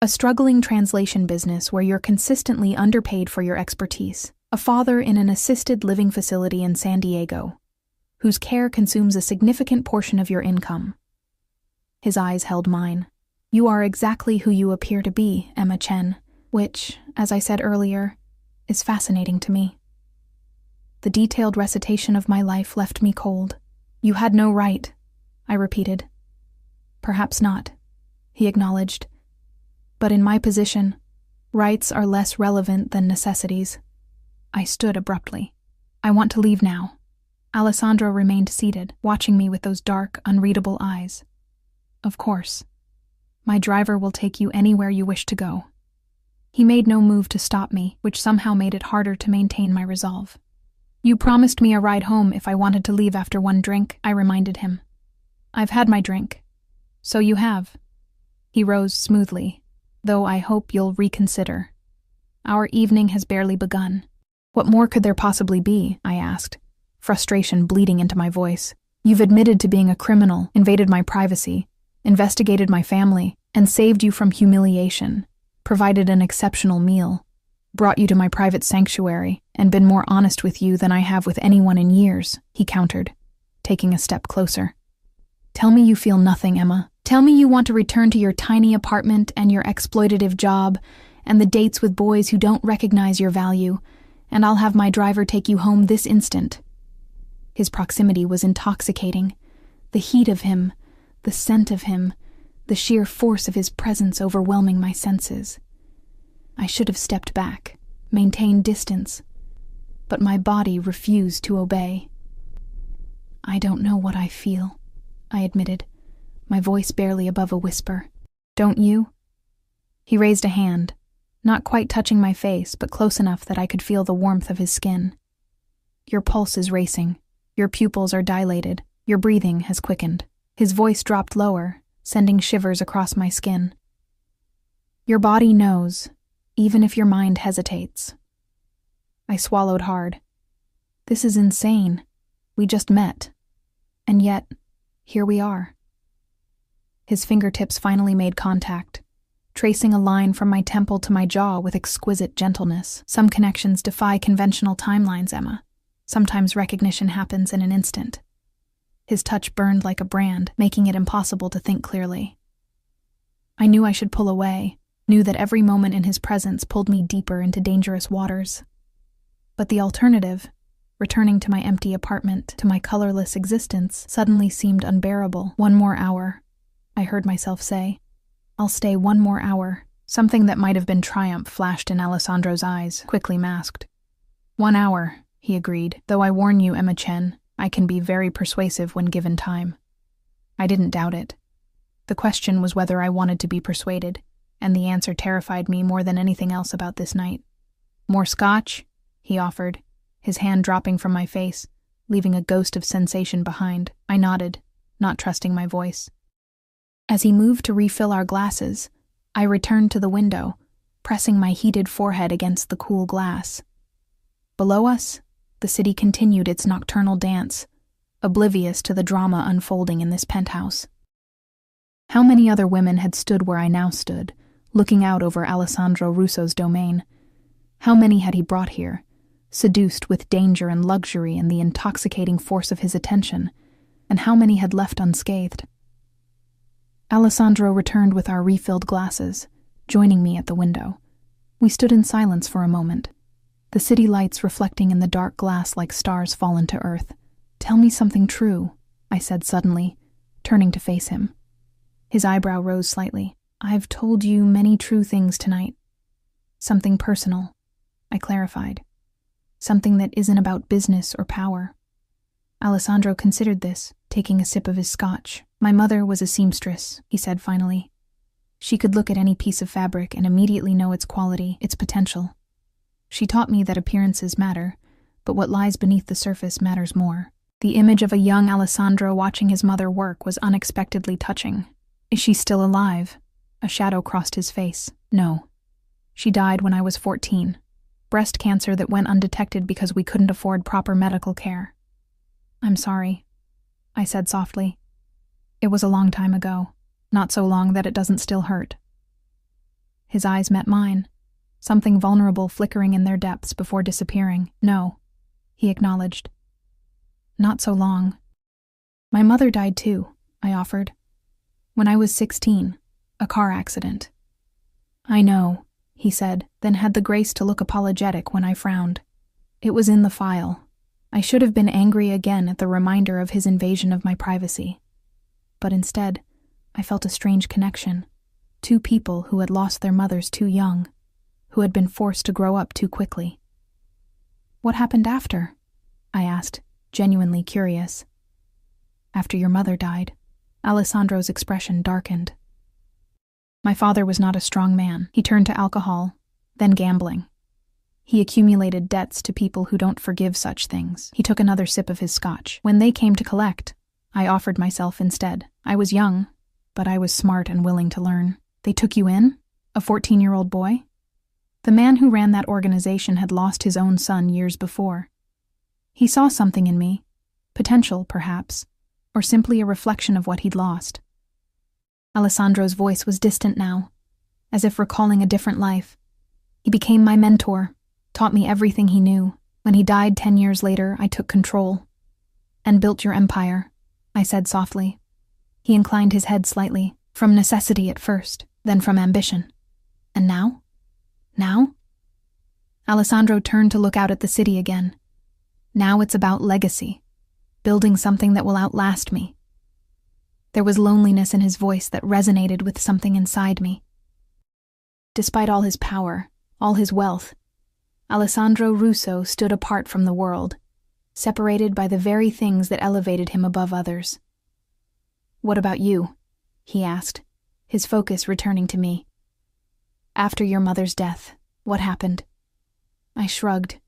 A struggling translation business where you're consistently underpaid for your expertise. A father in an assisted living facility in San Diego, whose care consumes a significant portion of your income." His eyes held mine. "You are exactly who you appear to be, Emma Chen, which, as I said earlier, is fascinating to me." The detailed recitation of my life left me cold. "You had no right," I repeated. "Perhaps not," he acknowledged. "But in my position, rights are less relevant than necessities." I stood abruptly. "I want to leave now." Alessandro remained seated, watching me with those dark, unreadable eyes. "Of course. My driver will take you anywhere you wish to go." He made no move to stop me, which somehow made it harder to maintain my resolve. "You promised me a ride home if I wanted to leave after one drink," I reminded him. "I've had my drink." "So you have." He rose smoothly, "Though I hope you'll reconsider. Our evening has barely begun." "What more could there possibly be?" I asked, frustration bleeding into my voice. "You've admitted to being a criminal, invaded my privacy, investigated my family, and saved you from humiliation, provided an exceptional meal, brought you to my private sanctuary, and been more honest with you than I have with anyone in years," he countered, taking a step closer. "Tell me you feel nothing, Emma. Tell me you want to return to your tiny apartment and your exploitative job and the dates with boys who don't recognize your value, and I'll have my driver take you home this instant." His proximity was intoxicating. The heat of him, the scent of him, the sheer force of his presence overwhelming my senses. I should have stepped back, maintained distance, but my body refused to obey. "I don't know what I feel," I admitted, my voice barely above a whisper. "Don't you?" He raised a hand, not quite touching my face, but close enough that I could feel the warmth of his skin. "Your pulse is racing. Your pupils are dilated. Your breathing has quickened." His voice dropped lower, sending shivers across my skin. "Your body knows, even if your mind hesitates." I swallowed hard. This is insane. We just met. And yet, here we are. His fingertips finally made contact, tracing a line from my temple to my jaw with exquisite gentleness. Some connections defy conventional timelines, Emma. Sometimes recognition happens in an instant. His touch burned like a brand, making it impossible to think clearly. I knew I should pull away, knew that every moment in his presence pulled me deeper into dangerous waters. But the alternative, returning to my empty apartment, to my colorless existence, suddenly seemed unbearable. "One more hour," I heard myself say. "I'll stay 1 more hour." Something that might have been triumph flashed in Alessandro's eyes, quickly masked. 1 hour, he agreed, "though I warn you, Emma Chen, I can be very persuasive when given time." I didn't doubt it. The question was whether I wanted to be persuaded, and the answer terrified me more than anything else about this night. "More scotch?" he offered, his hand dropping from my face, leaving a ghost of sensation behind. I nodded, not trusting my voice. As he moved to refill our glasses, I returned to the window, pressing my heated forehead against the cool glass. Below us, the city continued its nocturnal dance, oblivious to the drama unfolding in this penthouse. How many other women had stood where I now stood, looking out over Alessandro Russo's domain? How many had he brought here, seduced with danger and luxury and the intoxicating force of his attention, and how many had left unscathed? Alessandro returned with our refilled glasses, joining me at the window. We stood in silence for a moment, the city lights reflecting in the dark glass like stars fallen to earth. "Tell me something true," I said suddenly, turning to face him. His eyebrow rose slightly. "I've told you many true things tonight. Something personal," I clarified. "Something that isn't about business or power." Alessandro considered this, taking a sip of his scotch. "My mother was a seamstress," he said finally. "She could look at any piece of fabric and immediately know its quality, its potential. She taught me that appearances matter, but what lies beneath the surface matters more." The image of a young Alessandro watching his mother work was unexpectedly touching. "Is she still alive?" A shadow crossed his face. "No. She died when I was 14. Breast cancer that went undetected because we couldn't afford proper medical care." "I'm sorry," I said softly. "It was a long time ago, not so long that it doesn't still hurt." His eyes met mine, something vulnerable flickering in their depths before disappearing. "No," he acknowledged. "Not so long. My mother died too," I offered. "When I was 16, a car accident." "I know," he said, then had the grace to look apologetic when I frowned. "It was in the file. I should have been angry again at the reminder of his invasion of my privacy. But instead, I felt a strange connection. Two people who had lost their mothers too young, who had been forced to grow up too quickly. "What happened after?" I asked, genuinely curious. "After your mother died." Alessandro's expression darkened. "My father was not a strong man. He turned to alcohol, then gambling. He accumulated debts to people who don't forgive such things." He took another sip of his scotch. "When they came to collect, I offered myself instead. I was young, but I was smart and willing to learn." "They took you in? A 14-year-old boy?" The man who ran that organization had lost his own son years before. He saw something in me, potential, perhaps, or simply a reflection of what he'd lost. Alessandro's voice was distant now, as if recalling a different life. "He became my mentor, taught me everything he knew. When he died 10 years later, I took control. And built your empire," I said softly. He inclined his head slightly, from necessity at first, then from ambition. "And now? Now?" Alessandro turned to look out at the city again. "Now it's about legacy, building something that will outlast me." There was loneliness in his voice that resonated with something inside me. Despite all his power, all his wealth, Alessandro Russo stood apart from the world, separated by the very things that elevated him above others. "What about you?" he asked, his focus returning to me. "After your mother's death, what happened?" I shrugged,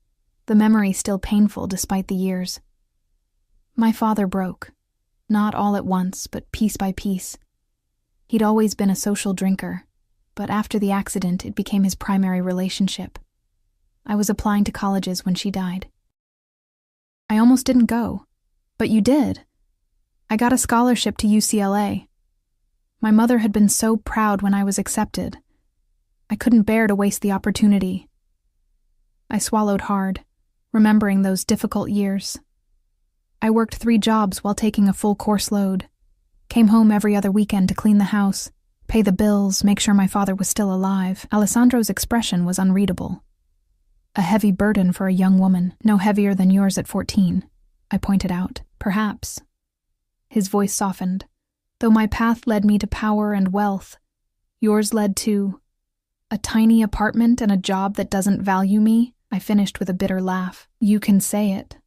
the memory still painful despite the years. "My father broke, not all at once, but piece by piece. He'd always been a social drinker, but after the accident it became his primary relationship. I was applying to colleges when she died." "I almost didn't go, but you did." "I got a scholarship to UCLA. My mother had been so proud when I was accepted. I couldn't bear to waste the opportunity." I swallowed hard, remembering those difficult years. I worked 3 jobs while taking a full course load. Came home every other weekend to clean the house, pay the bills, make sure my father was still alive. Alessandro's expression was unreadable. "A heavy burden for a young woman, no heavier than yours at 14, I pointed out. "Perhaps." His voice softened. "Though my path led me to power and wealth, yours led to a tiny apartment and a job that doesn't value me," I finished with a bitter laugh. "You can say it.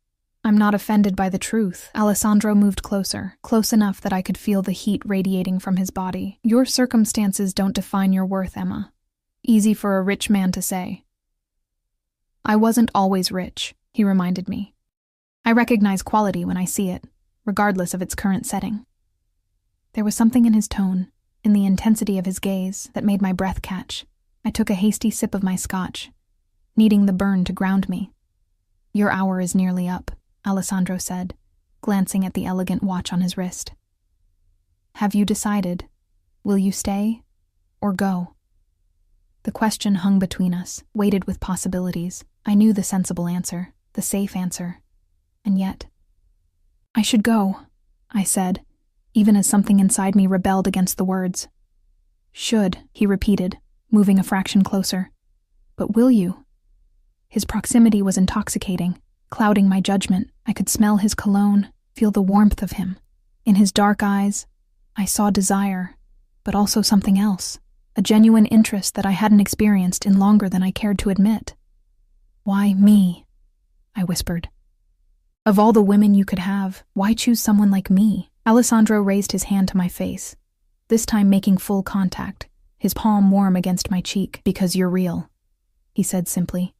I'm not offended by the truth." Alessandro moved closer, close enough that I could feel the heat radiating from his body. "Your circumstances don't define your worth, Emma. Easy for a rich man to say." "I wasn't always rich," he reminded me. "I recognize quality when I see it, regardless of its current setting." There was something in his tone, in the intensity of his gaze, that made my breath catch. I took a hasty sip of my scotch, needing the burn to ground me. "Your hour is nearly up," Alessandro said, glancing at the elegant watch on his wrist. "Have you decided? Will you stay or go?" The question hung between us, weighted with possibilities. I knew the sensible answer, the safe answer, and yet... "I should go," I said, even as something inside me rebelled against the words. "Should," he repeated, moving a fraction closer. "But will you?" His proximity was intoxicating, clouding my judgment. I could smell his cologne, feel the warmth of him. In his dark eyes, I saw desire, but also something else, a genuine interest that I hadn't experienced in longer than I cared to admit. "Why me?" I whispered. "Of all the women you could have, why choose someone like me?" Alessandro raised his hand to my face, this time making full contact, his palm warm against my cheek. "Because you're real," he said simply.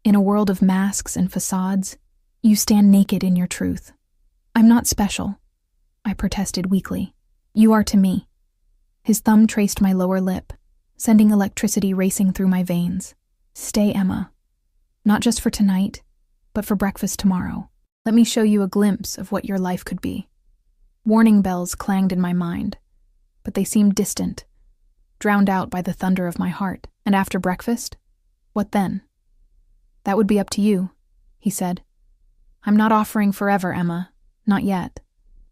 "In a world of masks and facades, you stand naked in your truth." "I'm not special," I protested weakly. "You are to me." His thumb traced my lower lip, sending electricity racing through my veins. "Stay, Emma. Not just for tonight, but for breakfast tomorrow. Let me show you a glimpse of what your life could be." Warning bells clanged in my mind, but they seemed distant, drowned out by the thunder of my heart. "And after breakfast? What then?" "That would be up to you," he said. "I'm not offering forever, Emma. Not yet.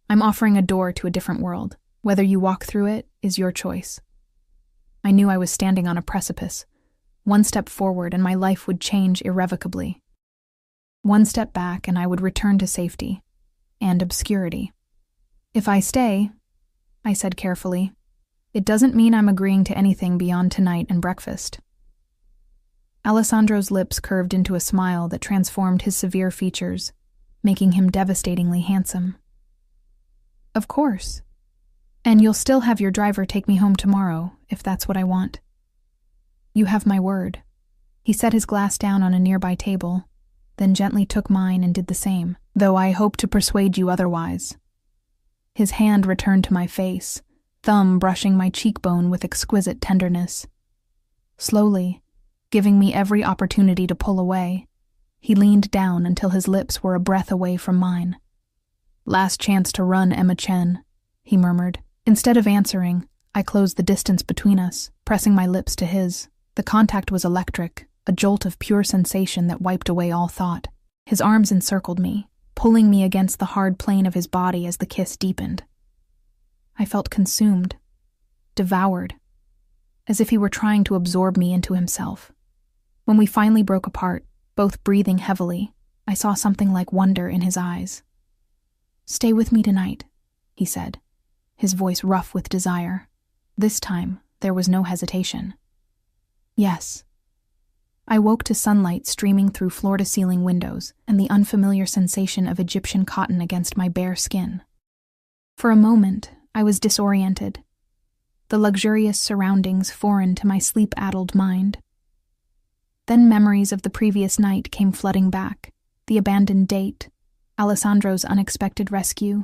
I'm offering a door to a different world. Whether you walk through it is your choice." I knew I was standing on a precipice. One step forward and my life would change irrevocably. One step back and I would return to safety and obscurity. If I stay, I said carefully, it doesn't mean I'm agreeing to anything beyond tonight and breakfast. Alessandro's lips curved into a smile that transformed his severe features, making him devastatingly handsome. Of course. And you'll still have your driver take me home tomorrow, if that's what I want. You have my word. He set his glass down on a nearby table, then gently took mine and did the same, though I hope to persuade you otherwise. His hand returned to my face, thumb brushing my cheekbone with exquisite tenderness. Slowly, giving me every opportunity to pull away, he leaned down until his lips were a breath away from mine. Last chance to run, Emma Chen, he murmured. Instead of answering, I closed the distance between us, pressing my lips to his. The contact was electric, a jolt of pure sensation that wiped away all thought. His arms encircled me, pulling me against the hard plane of his body as the kiss deepened. I felt consumed, devoured, as if he were trying to absorb me into himself. When we finally broke apart, both breathing heavily, I saw something like wonder in his eyes. Stay with me tonight, he said, his voice rough with desire. This time, there was no hesitation. Yes. I woke to sunlight streaming through floor-to-ceiling windows and the unfamiliar sensation of Egyptian cotton against my bare skin. For a moment, I was disoriented, the luxurious surroundings foreign to my sleep-addled mind. Then memories of the previous night came flooding back, the abandoned date, Alessandro's unexpected rescue,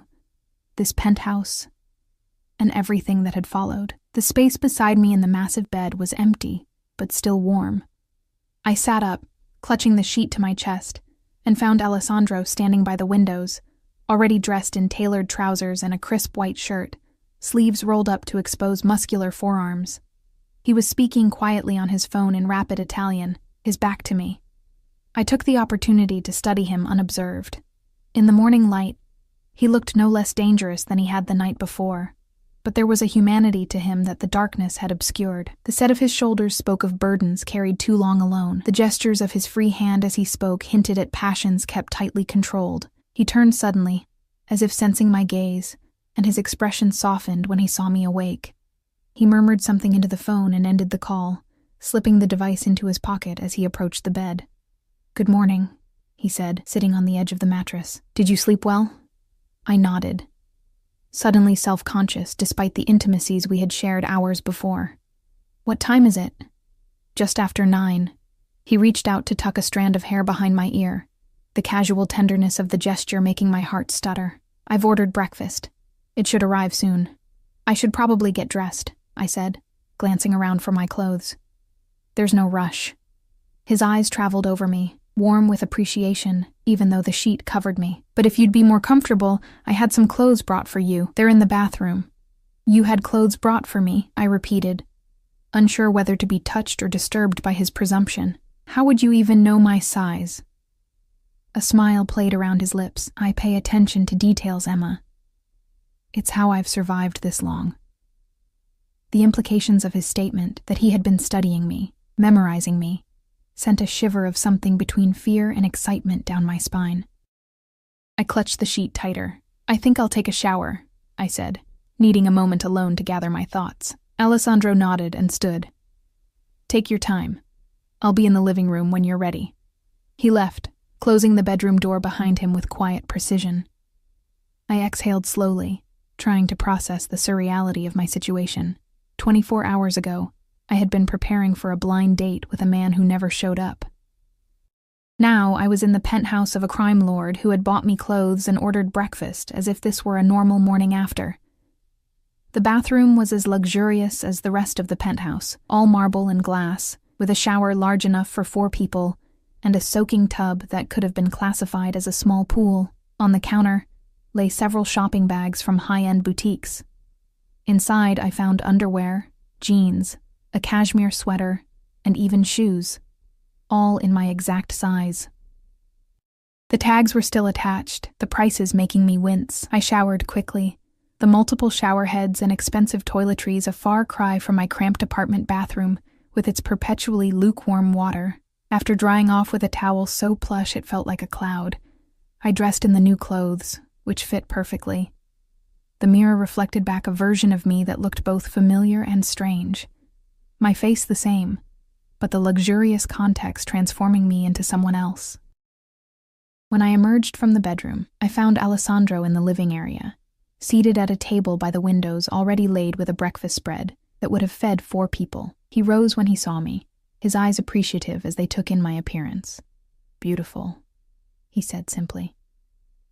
this penthouse, and everything that had followed. The space beside me in the massive bed was empty, but still warm. I sat up, clutching the sheet to my chest, and found Alessandro standing by the windows, already dressed in tailored trousers and a crisp white shirt, sleeves rolled up to expose muscular forearms. He was speaking quietly on his phone in rapid Italian, his back to me. I took the opportunity to study him unobserved. In the morning light, he looked no less dangerous than he had the night before, but there was a humanity to him that the darkness had obscured. The set of his shoulders spoke of burdens carried too long alone. The gestures of his free hand as he spoke hinted at passions kept tightly controlled. He turned suddenly, as if sensing my gaze, and his expression softened when he saw me awake. He murmured something into the phone and ended the call, slipping the device into his pocket as he approached the bed. Good morning, he said, sitting on the edge of the mattress. Did you sleep well? I nodded, suddenly self-conscious despite the intimacies we had shared hours before. What time is it? Just after 9. He reached out to tuck a strand of hair behind my ear, the casual tenderness of the gesture making my heart stutter. I've ordered breakfast. It should arrive soon. I should probably get dressed, I said, glancing around for my clothes. There's no rush. His eyes traveled over me, warm with appreciation, even though the sheet covered me. But if you'd be more comfortable, I had some clothes brought for you. They're in the bathroom. You had clothes brought for me, I repeated, unsure whether to be touched or disturbed by his presumption. How would you even know my size? A smile played around his lips. I pay attention to details, Emma. It's how I've survived this long. The implications of his statement that he had been studying me, memorizing me, sent a shiver of something between fear and excitement down my spine. I clutched the sheet tighter. I think I'll take a shower, I said, needing a moment alone to gather my thoughts. Alessandro nodded and stood. Take your time. I'll be in the living room when you're ready. He left, closing the bedroom door behind him with quiet precision. I exhaled slowly, trying to process the surreality of my situation. 24 hours ago, I had been preparing for a blind date with a man who never showed up. Now I was in the penthouse of a crime lord who had bought me clothes and ordered breakfast as if this were a normal morning after. The bathroom was as luxurious as the rest of the penthouse, all marble and glass, with a shower large enough for 4 people and a soaking tub that could have been classified as a small pool. On the counter lay several shopping bags from high-end boutiques. Inside I found underwear, jeans, a cashmere sweater, and even shoes, all in my exact size. The tags were still attached, the prices making me wince. I showered quickly, the multiple shower heads and expensive toiletries a far cry from my cramped apartment bathroom with its perpetually lukewarm water. After drying off with a towel so plush it felt like a cloud, I dressed in the new clothes, which fit perfectly. The mirror reflected back a version of me that looked both familiar and strange. My face the same, but the luxurious context transforming me into someone else. When I emerged from the bedroom, I found Alessandro in the living area, seated at a table by the windows already laid with a breakfast spread that would have fed 4 people. He rose when he saw me, his eyes appreciative as they took in my appearance. "Beautiful," he said simply.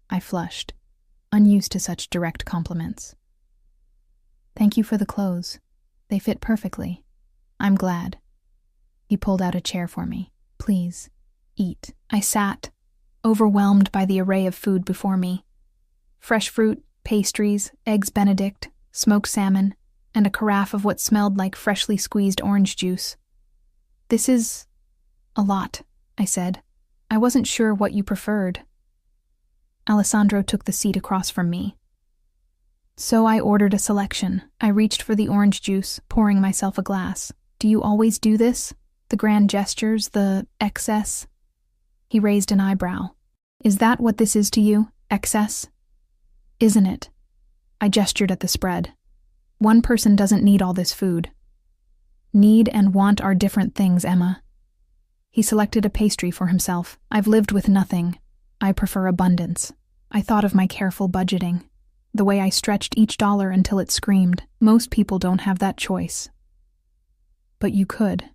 I flushed, unused to such direct compliments. "Thank you for the clothes. They fit perfectly. I'm glad." He pulled out a chair for me. "Please, eat." I sat, overwhelmed by the array of food before me. Fresh fruit, pastries, eggs Benedict, smoked salmon, and a carafe of what smelled like freshly squeezed orange juice. "This is a lot," I said. "I wasn't sure what you preferred." Alessandro took the seat across from me. So I ordered a selection. I reached for the orange juice, pouring myself a glass. "Do you always do this? The grand gestures, the excess?" He raised an eyebrow. "Is that what this is to you? Excess?" "Isn't it?" I gestured at the spread. "One person doesn't need all this food." "Need and want are different things, Emma." He selected a pastry for himself. "I've lived with nothing. I prefer abundance." I thought of my careful budgeting, the way I stretched each dollar until it screamed. Most people don't have that choice. "But you could."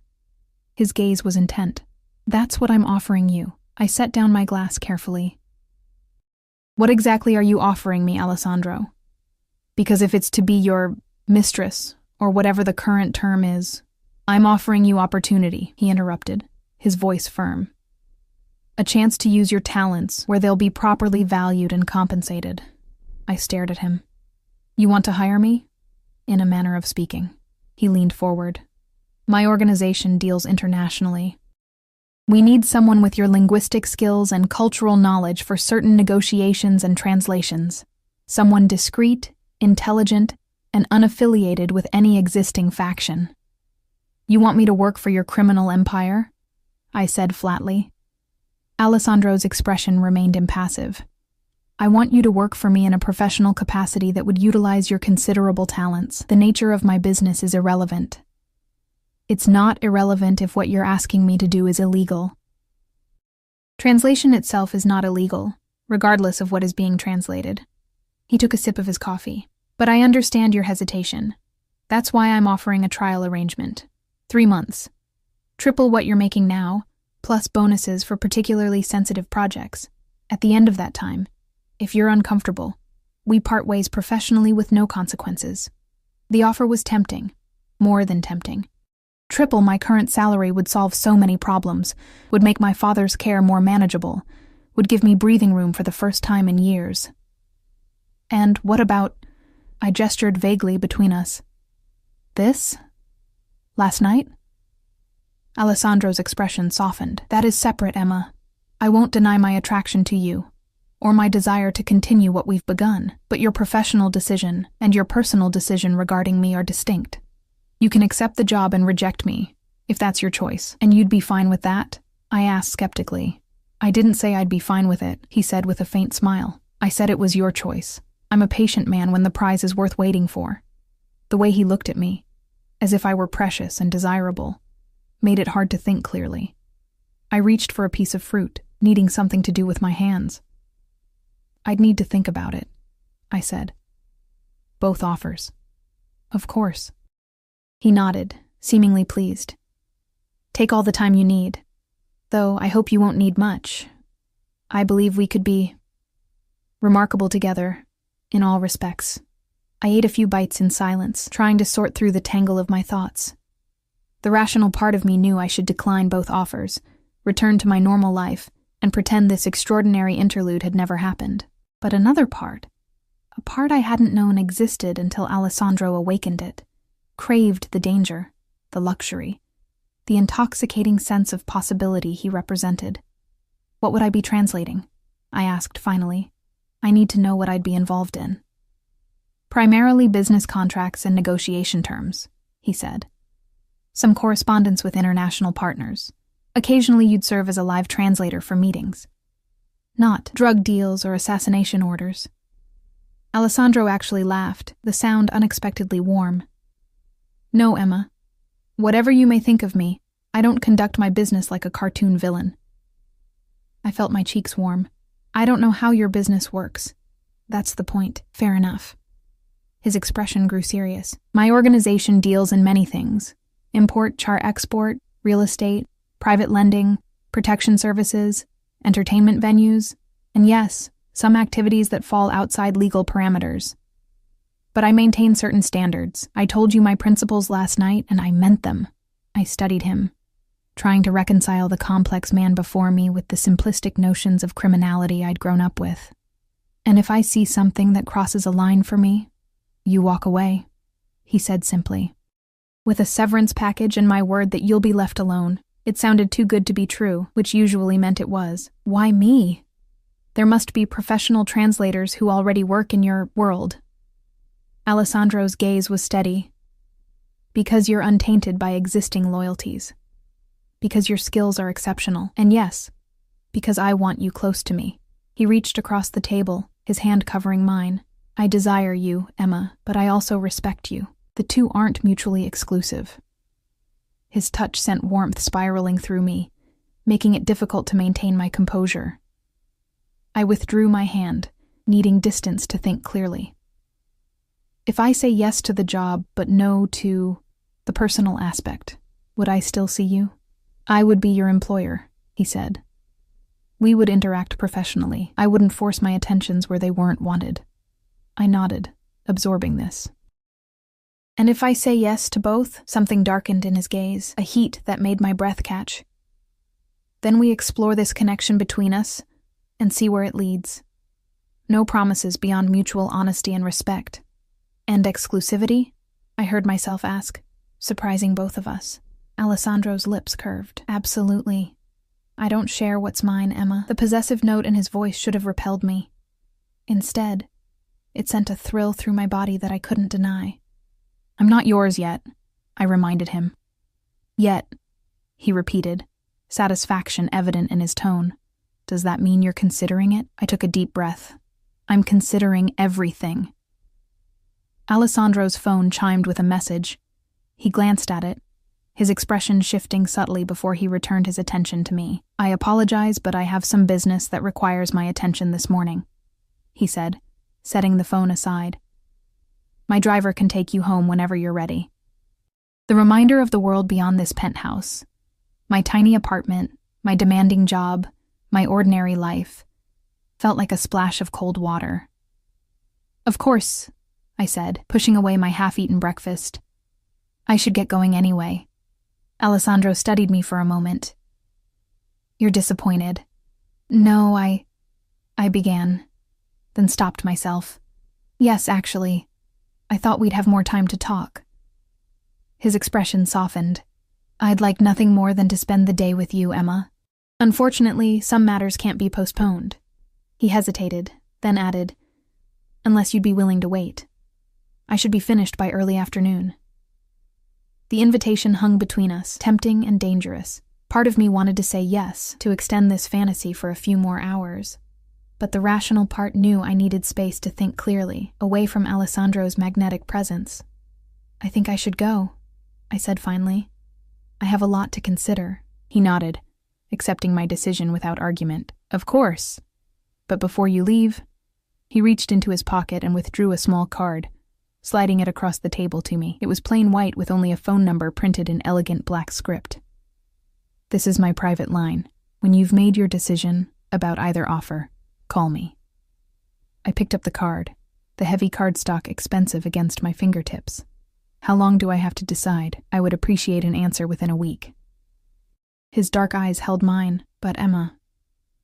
His gaze was intent. "That's what I'm offering you." I set down my glass carefully. "What exactly are you offering me, Alessandro? Because if it's to be your mistress, or whatever the current term is—" "I'm offering you opportunity," he interrupted, his voice firm. "A chance to use your talents where they'll be properly valued and compensated." I stared at him. "You want to hire me?" In a manner of speaking. He leaned forward. "My organization deals internationally. We need someone with your linguistic skills and cultural knowledge for certain negotiations and translations. Someone discreet, intelligent, and unaffiliated with any existing faction." "You want me to work for your criminal empire?" I said flatly. Alessandro's expression remained impassive. "I want you to work for me in a professional capacity that would utilize your considerable talents. The nature of my business is irrelevant." "It's not irrelevant if what you're asking me to do is illegal." Translation itself is not illegal, regardless of what is being translated. He took a sip of his coffee. "But I understand your hesitation. That's why I'm offering a trial arrangement. 3 months. Triple what you're making now, plus bonuses for particularly sensitive projects. At the end of that time, if you're uncomfortable, we part ways professionally with no consequences." The offer was tempting, more than tempting. Triple my current salary would solve so many problems, would make my father's care more manageable, would give me breathing room for the first time in years. "And what about—" I gestured vaguely between us. "This? Last night?" Alessandro's expression softened. "That is separate, Emma. I won't deny my attraction to you, or my desire to continue what we've begun, but your professional decision and your personal decision regarding me are distinct. You can accept the job and reject me, if that's your choice, and you'd be fine with that?" I asked skeptically. "I didn't say I'd be fine with it," he said with a faint smile. "I said it was your choice. I'm a patient man when the prize is worth waiting for." The way he looked at me, as if I were precious and desirable, made it hard to think clearly. I reached for a piece of fruit, needing something to do with my hands. "I'd need to think about it," I said. "Both offers." "Of course." He nodded, seemingly pleased. "Take all the time you need. Though I hope you won't need much. I believe we could be remarkable together, in all respects." I ate a few bites in silence, trying to sort through the tangle of my thoughts. The rational part of me knew I should decline both offers, return to my normal life, and pretend this extraordinary interlude had never happened. But another part, a part I hadn't known existed until Alessandro awakened it, craved the danger, the luxury, the intoxicating sense of possibility he represented. "What would I be translating?" I asked finally. "I need to know what I'd be involved in." "Primarily business contracts and negotiation terms," he said. "Some correspondence with international partners. Occasionally you'd serve as a live translator for meetings. Not drug deals or assassination orders. Alessandro actually laughed, the sound unexpectedly warm. No, Emma. Whatever you may think of me, I don't conduct my business like a cartoon villain. I felt my cheeks warm. I don't know how your business works. That's the point. Fair enough. His expression grew serious. My organization deals in many things. Import, export, real estate, private lending, protection services, entertainment venues, and yes, some activities that fall outside legal parameters. But I maintain certain standards. I told you my principles last night, and I meant them. I studied him, trying to reconcile the complex man before me with the simplistic notions of criminality I'd grown up with. And if I see something that crosses a line for me, you walk away, he said simply. With a severance package and my word that you'll be left alone. It sounded too good to be true, which usually meant it was. Why me? There must be professional translators who already work in your world. Alessandro's gaze was steady. Because you're untainted by existing loyalties. Because your skills are exceptional. And yes, because I want you close to me. He reached across the table, his hand covering mine. I desire you, Emma, but I also respect you. The two aren't mutually exclusive. His touch sent warmth spiraling through me, making it difficult to maintain my composure. I withdrew my hand, needing distance to think clearly. If I say yes to the job but no to the personal aspect, would I still see you? I would be your employer, he said. We would interact professionally. I wouldn't force my attentions where they weren't wanted. I nodded, absorbing this. And if I say yes to both, something darkened in his gaze, a heat that made my breath catch. Then we explore this connection between us and see where it leads. No promises beyond mutual honesty and respect. And exclusivity? I heard myself ask, surprising both of us. Alessandro's lips curved. Absolutely. I don't share what's mine, Emma. The possessive note in his voice should have repelled me. Instead, it sent a thrill through my body that I couldn't deny. I'm not yours yet, I reminded him. Yet, he repeated, satisfaction evident in his tone. Does that mean you're considering it? I took a deep breath. I'm considering everything. Alessandro's phone chimed with a message. He glanced at it, his expression shifting subtly before he returned his attention to me. I apologize, but I have some business that requires my attention this morning, he said, setting the phone aside. My driver can take you home whenever you're ready. The reminder of the world beyond this penthouse, my tiny apartment, my demanding job, my ordinary life, felt like a splash of cold water. Of course, I said, pushing away my half-eaten breakfast. I should get going anyway. Alessandro studied me for a moment. You're disappointed. No, I began, then stopped myself. Yes, actually. I thought we'd have more time to talk. His expression softened. I'd like nothing more than to spend the day with you, Emma. Unfortunately, some matters can't be postponed. He hesitated, then added, unless you'd be willing to wait. I should be finished by early afternoon. The invitation hung between us, tempting and dangerous. Part of me wanted to say yes, to extend this fantasy for a few more hours. But the rational part knew I needed space to think clearly, away from Alessandro's magnetic presence. I think I should go, I said finally. I have a lot to consider. He nodded, accepting my decision without argument. Of course. But before you leave, he reached into his pocket and withdrew a small card, sliding it across the table to me. It was plain white with only a phone number printed in elegant black script. This is my private line. When you've made your decision about either offer, call me. I picked up the card, the heavy cardstock expensive against my fingertips. How long do I have to decide? I would appreciate an answer within a week. His dark eyes held mine, but Emma,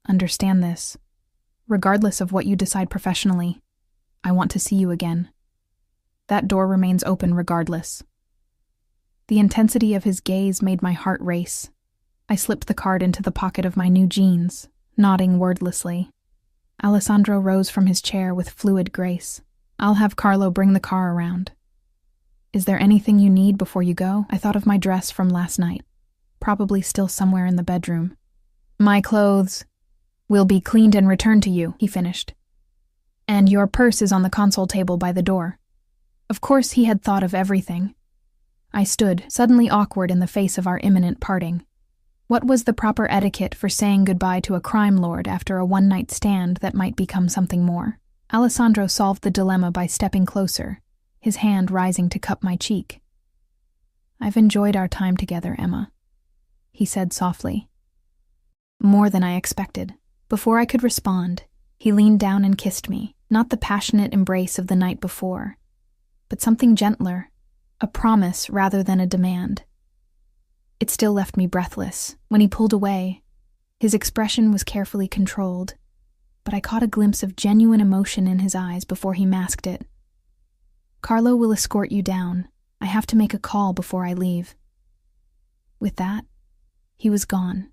understand this. Regardless of what you decide professionally, I want to see you again. That door remains open regardless. The intensity of his gaze made my heart race. I slipped the card into the pocket of my new jeans, nodding wordlessly. Alessandro rose from his chair with fluid grace. I'll have Carlo bring the car around. Is there anything you need before you go? I thought of my dress from last night, probably still somewhere in the bedroom. "My clothes will be cleaned and returned to you," he finished. "And your purse is on the console table by the door." Of course he had thought of everything. I stood, suddenly awkward in the face of our imminent parting. What was the proper etiquette for saying goodbye to a crime lord after a one-night stand that might become something more? Alessandro solved the dilemma by stepping closer, his hand rising to cup my cheek. "I've enjoyed our time together, Emma," he said softly. More than I expected. Before I could respond, he leaned down and kissed me, not the passionate embrace of the night before, but something gentler, a promise rather than a demand. It still left me breathless. When he pulled away, his expression was carefully controlled, but I caught a glimpse of genuine emotion in his eyes before he masked it. "Carlo will escort you down. I have to make a call before I leave." With that, he was gone,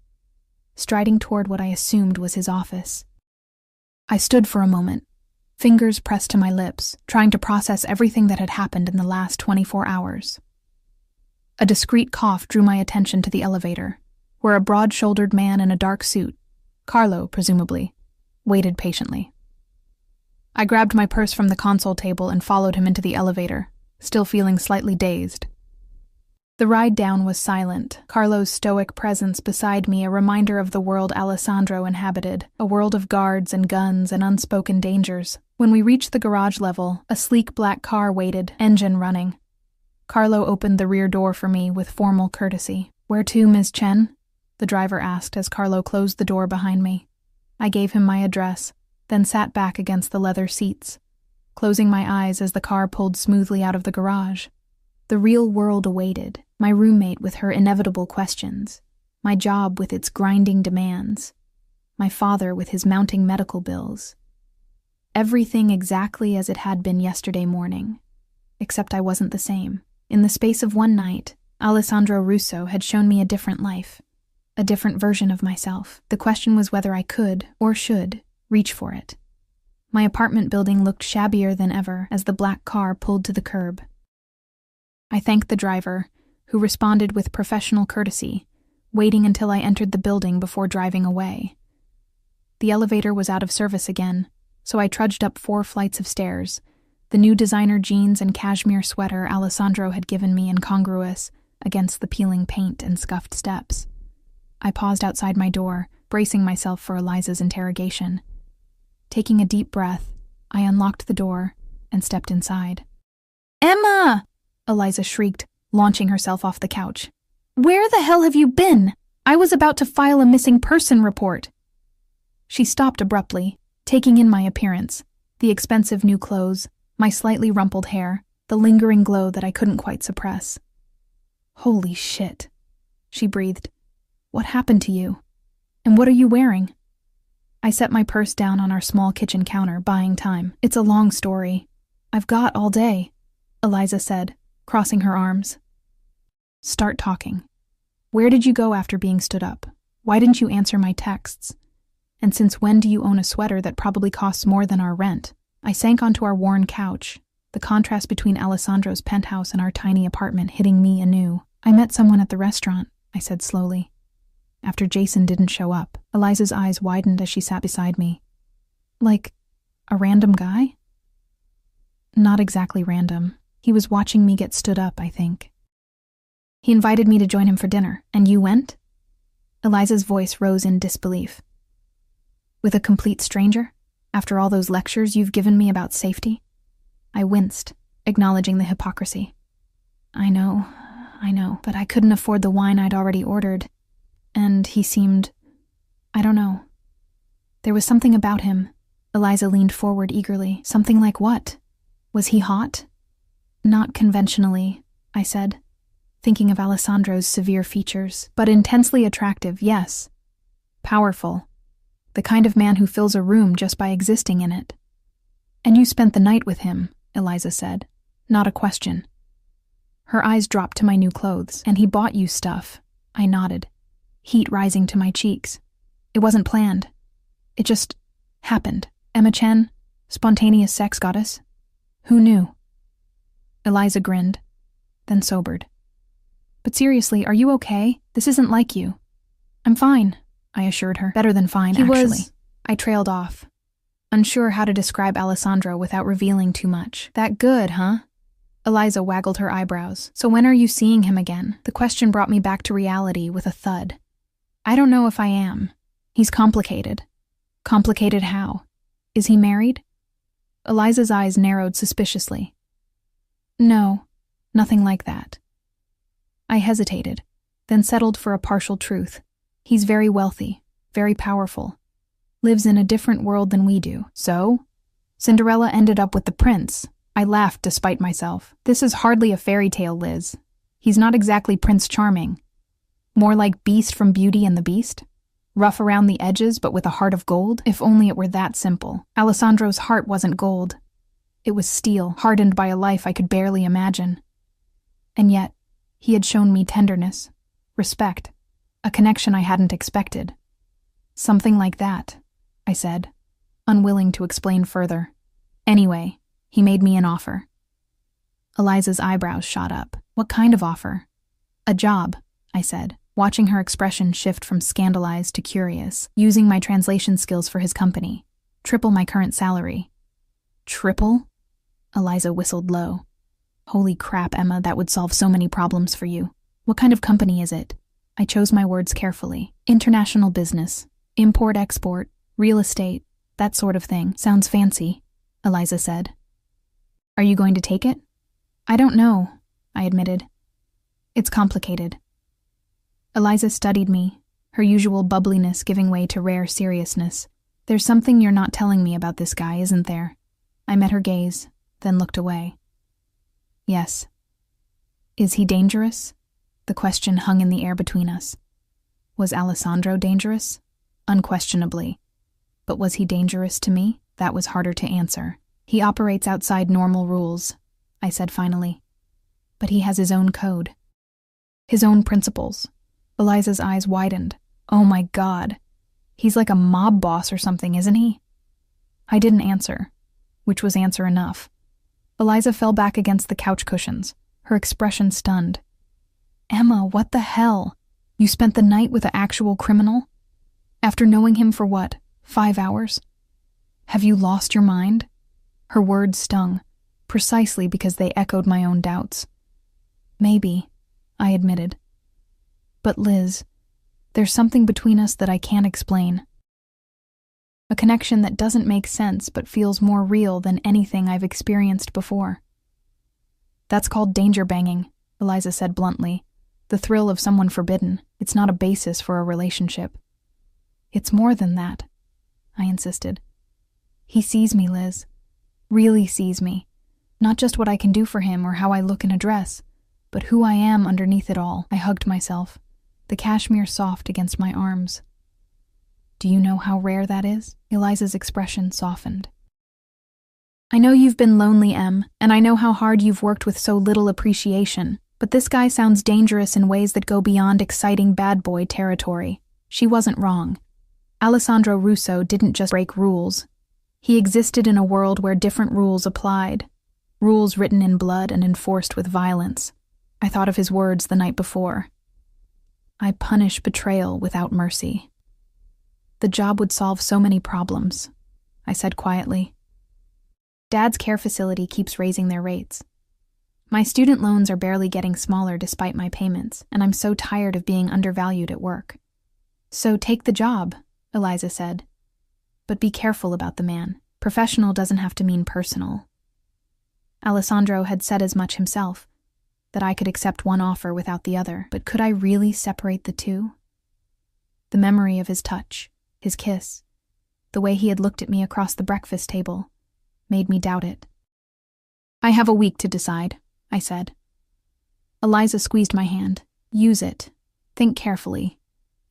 striding toward what I assumed was his office. I stood for a moment, fingers pressed to my lips, trying to process everything that had happened in the last 24 hours. A discreet cough drew my attention to the elevator, where a broad-shouldered man in a dark suit, Carlo, presumably, waited patiently. I grabbed my purse from the console table and followed him into the elevator, still feeling slightly dazed. The ride down was silent, Carlo's stoic presence beside me a reminder of the world Alessandro inhabited, a world of guards and guns and unspoken dangers. When we reached the garage level, a sleek black car waited, engine running. Carlo opened the rear door for me with formal courtesy. "Where to, Ms. Chen?" the driver asked as Carlo closed the door behind me. I gave him my address, then sat back against the leather seats, closing my eyes as the car pulled smoothly out of the garage. The real world awaited, my roommate with her inevitable questions, my job with its grinding demands, my father with his mounting medical bills. Everything exactly as it had been yesterday morning, except I wasn't the same. In the space of one night, Alessandro Russo had shown me a different life, a different version of myself. The question was whether I could, or should, reach for it. My apartment building looked shabbier than ever as the black car pulled to the curb. I thanked the driver, who responded with professional courtesy, waiting until I entered the building before driving away. The elevator was out of service again, so I trudged up 4 flights of stairs, the new designer jeans and cashmere sweater Alessandro had given me incongruous against the peeling paint and scuffed steps. I paused outside my door, bracing myself for Eliza's interrogation. Taking a deep breath, I unlocked the door and stepped inside. "Emma!" Eliza shrieked, launching herself off the couch. "Where the hell have you been? I was about to file a missing person report." She stopped abruptly, taking in my appearance, the expensive new clothes, my slightly rumpled hair, the lingering glow that I couldn't quite suppress. "Holy shit," she breathed. "What happened to you? And what are you wearing?" I set my purse down on our small kitchen counter, buying time. "It's a long story. I've got all day," Eliza said, crossing her arms. "Start talking. Where did you go after being stood up? Why didn't you answer my texts? And since when do you own a sweater that probably costs more than our rent?" I sank onto our worn couch, the contrast between Alessandro's penthouse and our tiny apartment hitting me anew. "I met someone at the restaurant," I said slowly. "After Jason didn't show up." Eliza's eyes widened as she sat beside me. "Like, a random guy?" "Not exactly random. He was watching me get stood up, I think. He invited me to join him for dinner, and you went?" Eliza's voice rose in disbelief. "With a complete stranger? After all those lectures you've given me about safety?" I winced, acknowledging the hypocrisy. I know, but I couldn't afford the wine I'd already ordered. And he seemed... I don't know. There was something about him." Eliza leaned forward eagerly. "Something like what? Was he hot?" "Not conventionally," I said, thinking of Alessandro's severe features, "but intensely attractive, yes. Powerful. The kind of man who fills a room just by existing in it." "And you spent the night with him," Eliza said. Not a question. Her eyes dropped to my new clothes. "And he bought you stuff." I nodded, heat rising to my cheeks. "It wasn't planned. It just happened. Emma Chen, spontaneous sex goddess. Who knew?" Eliza grinned, then sobered. But seriously, are you okay? This isn't like you. I'm fine, I assured her. Better than fine, actually. I trailed off, unsure how to describe Alessandro without revealing too much. That good, huh? Eliza waggled her eyebrows. So when are you seeing him again? The question brought me back to reality with a thud. I don't know if I am. He's complicated. Complicated how? Is he married? Eliza's eyes narrowed suspiciously. No, nothing like that. I hesitated, then settled for a partial truth. He's very wealthy, very powerful. Lives in a different world than we do. So? Cinderella ended up with the prince. I laughed despite myself. This is hardly a fairy tale, Liz. He's not exactly Prince Charming. More like Beast from Beauty and the Beast? Rough around the edges, but with a heart of gold? If only it were that simple. Alessandro's heart wasn't gold. It was steel, hardened by a life I could barely imagine. And yet, he had shown me tenderness, respect, a connection I hadn't expected. Something like that, I said, unwilling to explain further. Anyway, he made me an offer. Eliza's eyebrows shot up. What kind of offer? A job, I said, watching her expression shift from scandalized to curious, using my translation skills for his company. Triple my current salary. Triple? Eliza whistled low. Holy crap, Emma, that would solve so many problems for you. What kind of company is it? I chose my words carefully. International business. Import-export. Real estate. That sort of thing. Sounds fancy, Eliza said. Are you going to take it? I don't know, I admitted. It's complicated. Eliza studied me, her usual bubbliness giving way to rare seriousness. There's something you're not telling me about this guy, isn't there? I met her gaze, then looked away. Yes. Is he dangerous? The question hung in the air between us. Was Alessandro dangerous? Unquestionably. But was he dangerous to me? That was harder to answer. He operates outside normal rules, I said finally. But he has his own code. His own principles. Eliza's eyes widened. Oh my God. He's like a mob boss or something, isn't he? I didn't answer, which was answer enough. Eliza fell back against the couch cushions, her expression stunned. Emma, what the hell? You spent the night with an actual criminal? After knowing him for what, 5 hours? Have you lost your mind? Her words stung, precisely because they echoed my own doubts. Maybe, I admitted. But Liz, there's something between us that I can't explain. A connection that doesn't make sense but feels more real than anything I've experienced before. That's called danger banging, Eliza said bluntly. The thrill of someone forbidden. It's not a basis for a relationship. It's more than that, I insisted. He sees me, Liz. Really sees me. Not just what I can do for him or how I look in a dress, but who I am underneath it all. I hugged myself, the cashmere soft against my arms. Do you know how rare that is? Eliza's expression softened. I know you've been lonely, Em, and I know how hard you've worked with so little appreciation, but this guy sounds dangerous in ways that go beyond exciting bad boy territory. She wasn't wrong. Alessandro Russo didn't just break rules. He existed in a world where different rules applied. Rules written in blood and enforced with violence. I thought of his words the night before. I punish betrayal without mercy. The job would solve so many problems, I said quietly. Dad's care facility keeps raising their rates. My student loans are barely getting smaller despite my payments, and I'm so tired of being undervalued at work. So take the job, Eliza said. But be careful about the man. Professional doesn't have to mean personal. Alessandro had said as much himself, that I could accept one offer without the other, but could I really separate the two? The memory of his touch, his kiss, the way he had looked at me across the breakfast table, made me doubt it. I have a week to decide, I said. Eliza squeezed my hand. Use it. Think carefully.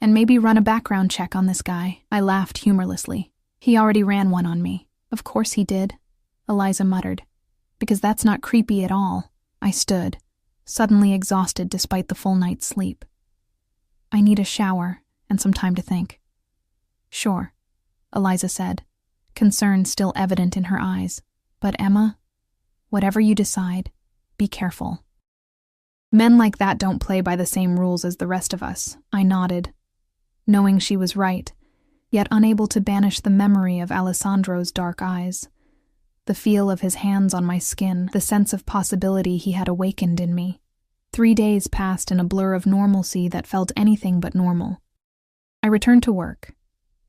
And maybe run a background check on this guy. I laughed humorlessly. He already ran one on me. Of course he did, Eliza muttered. Because that's not creepy at all. I stood, suddenly exhausted despite the full night's sleep. I need a shower and some time to think. Sure, Eliza said, concern still evident in her eyes. But Emma, whatever you decide, be careful. Men like that don't play by the same rules as the rest of us, I nodded, knowing she was right, yet unable to banish the memory of Alessandro's dark eyes, the feel of his hands on my skin, the sense of possibility he had awakened in me. 3 days passed in a blur of normalcy that felt anything but normal. I returned to work,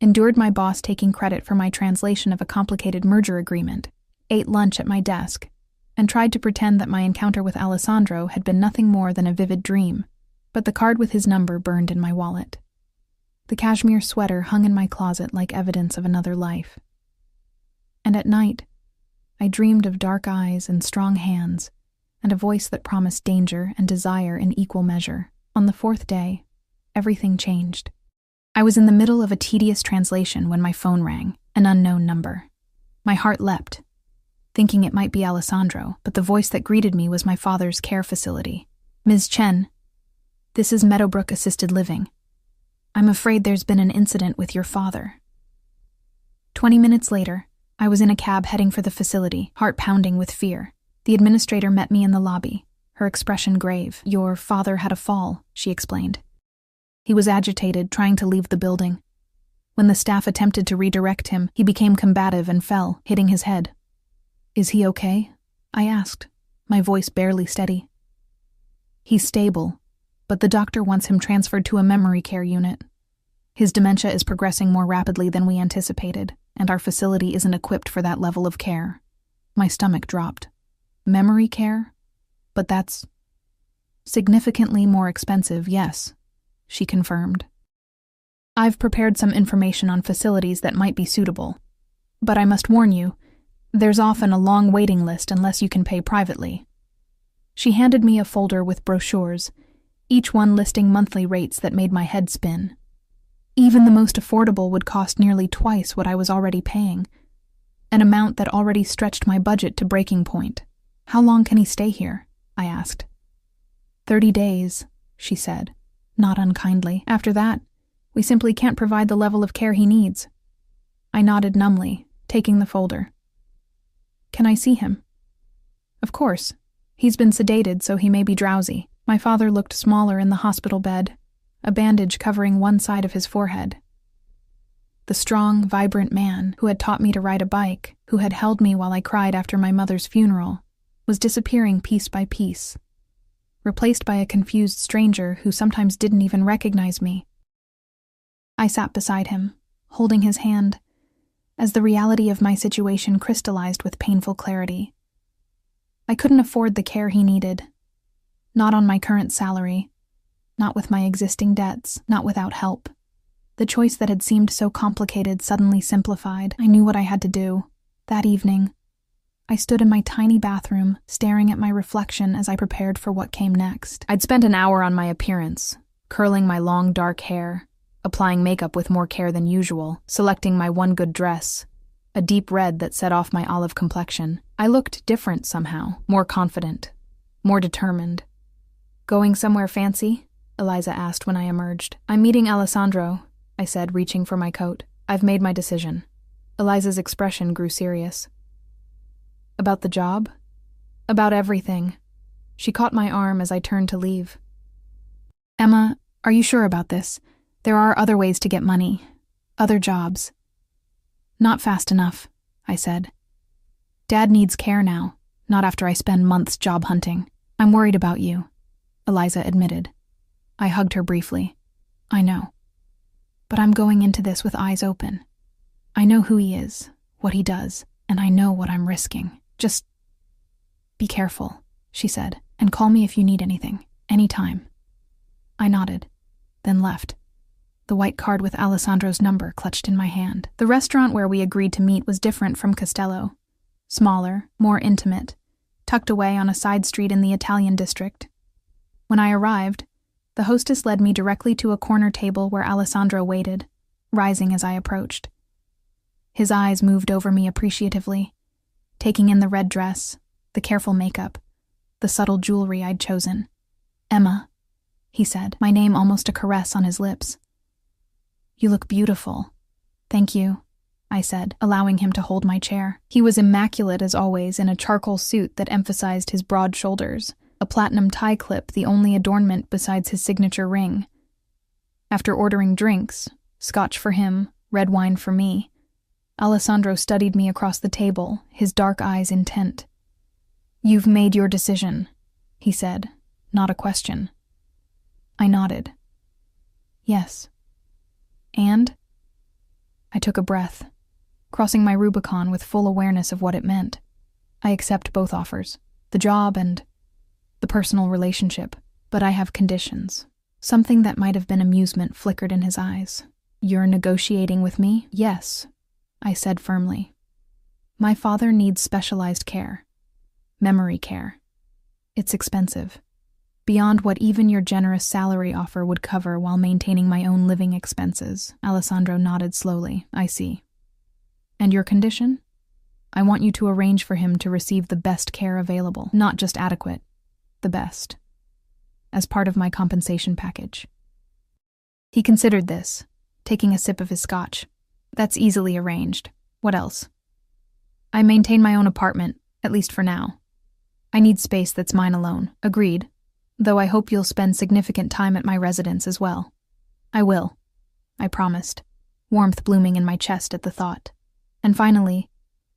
endured my boss taking credit for my translation of a complicated merger agreement, ate lunch at my desk, and tried to pretend that my encounter with Alessandro had been nothing more than a vivid dream, but the card with his number burned in my wallet. The cashmere sweater hung in my closet like evidence of another life. And at night, I dreamed of dark eyes and strong hands, and a voice that promised danger and desire in equal measure. On the 4th day, everything changed. I was in the middle of a tedious translation when my phone rang, an unknown number. My heart leapt, thinking it might be Alessandro, but the voice that greeted me was my father's care facility. "Ms. Chen, this is Meadowbrook Assisted Living. I'm afraid there's been an incident with your father." 20 minutes later, I was in a cab heading for the facility, heart pounding with fear. The administrator met me in the lobby, her expression grave. "Your father had a fall," she explained. He was agitated, trying to leave the building. When the staff attempted to redirect him, he became combative and fell, hitting his head. "Is he okay?" I asked, my voice barely steady. "He's stable, but the doctor wants him transferred to a memory care unit. His dementia is progressing more rapidly than we anticipated, and our facility isn't equipped for that level of care." My stomach dropped. Memory care? But that's significantly more expensive, yes, she confirmed. "I've prepared some information on facilities that might be suitable, but I must warn you, there's often a long waiting list unless you can pay privately." She handed me a folder with brochures, each one listing monthly rates that made my head spin. Even the most affordable would cost nearly twice what I was already paying, an amount that already stretched my budget to breaking point. "How long can he stay here?" I asked. 30 days, she said, not unkindly. "After that, we simply can't provide the level of care he needs." I nodded numbly, taking the folder. "Can I see him?" "Of course. He's been sedated, so he may be drowsy." My father looked smaller in the hospital bed, a bandage covering one side of his forehead. The strong, vibrant man who had taught me to ride a bike, who had held me while I cried after my mother's funeral, was disappearing piece by piece, replaced by a confused stranger who sometimes didn't even recognize me. I sat beside him, holding his hand, as the reality of my situation crystallized with painful clarity. I couldn't afford the care he needed, not on my current salary, not with my existing debts, not without help. The choice that had seemed so complicated suddenly simplified. I knew what I had to do. That evening, I stood in my tiny bathroom, staring at my reflection as I prepared for what came next. I'd spent an hour on my appearance, curling my long dark hair, applying makeup with more care than usual, selecting my one good dress, a deep red that set off my olive complexion. I looked different somehow, more confident, more determined. "Going somewhere fancy?" Eliza asked when I emerged. "I'm meeting Alessandro," I said, reaching for my coat. "I've made my decision." Eliza's expression grew serious. "About the job?" "About everything." She caught my arm as I turned to leave. "Emma, are you sure about this? There are other ways to get money. Other jobs." "Not fast enough," I said. "Dad needs care now, not after I spend months job hunting. I'm worried about you," Eliza admitted. I hugged her briefly. "I know. But I'm going into this with eyes open. I know who he is, what he does, and I know what I'm risking. Just be careful," she said, "and call me if you need anything, anytime." I nodded, then left, the white card with Alessandro's number clutched in my hand. The restaurant where we agreed to meet was different from Costello. Smaller, more intimate, tucked away on a side street in the Italian district. When I arrived, the hostess led me directly to a corner table where Alessandro waited, rising as I approached. His eyes moved over me appreciatively, taking in the red dress, the careful makeup, the subtle jewelry I'd chosen. "Emma," he said, my name almost a caress on his lips. "You look beautiful." "Thank you," I said, allowing him to hold my chair. He was immaculate as always in a charcoal suit that emphasized his broad shoulders, a platinum tie clip the only adornment besides his signature ring. After ordering drinks, scotch for him, red wine for me, Alessandro studied me across the table, his dark eyes intent. "You've made your decision," he said, not a question. I nodded. "Yes." "And?" I took a breath, crossing my Rubicon with full awareness of what it meant. "I accept both offers, the job and the personal relationship, but I have conditions." Something that might have been amusement flickered in his eyes. "You're negotiating with me?" "Yes," I said firmly. "My father needs specialized care. Memory care. It's expensive. Beyond what even your generous salary offer would cover while maintaining my own living expenses." Alessandro nodded slowly. "I see. And your condition? I want you to arrange for him to receive the best care available, not just adequate, the best, as part of my compensation package." He considered this, taking a sip of his scotch. "That's easily arranged. What else?" "I maintain my own apartment, at least for now. I need space that's mine alone." "Agreed, though I hope you'll spend significant time at my residence as well." "I will," I promised, warmth blooming in my chest at the thought. "And finally,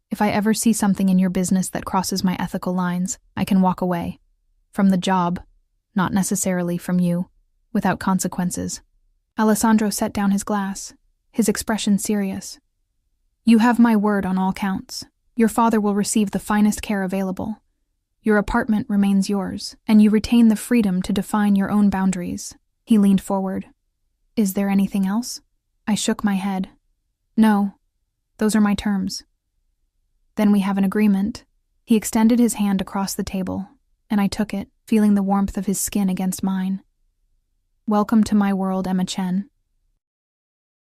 if I ever see something in your business that crosses my ethical lines, I can walk away. From the job, not necessarily from you, without consequences." Alessandro set down his glass, his expression serious. "You have my word on all counts. Your father will receive the finest care available. Your apartment remains yours, and you retain the freedom to define your own boundaries." He leaned forward. "Is there anything else?" I shook my head. "No, those are my terms." "Then we have an agreement." He extended his hand across the table, and I took it, feeling the warmth of his skin against mine. "Welcome to my world, Emma Chen."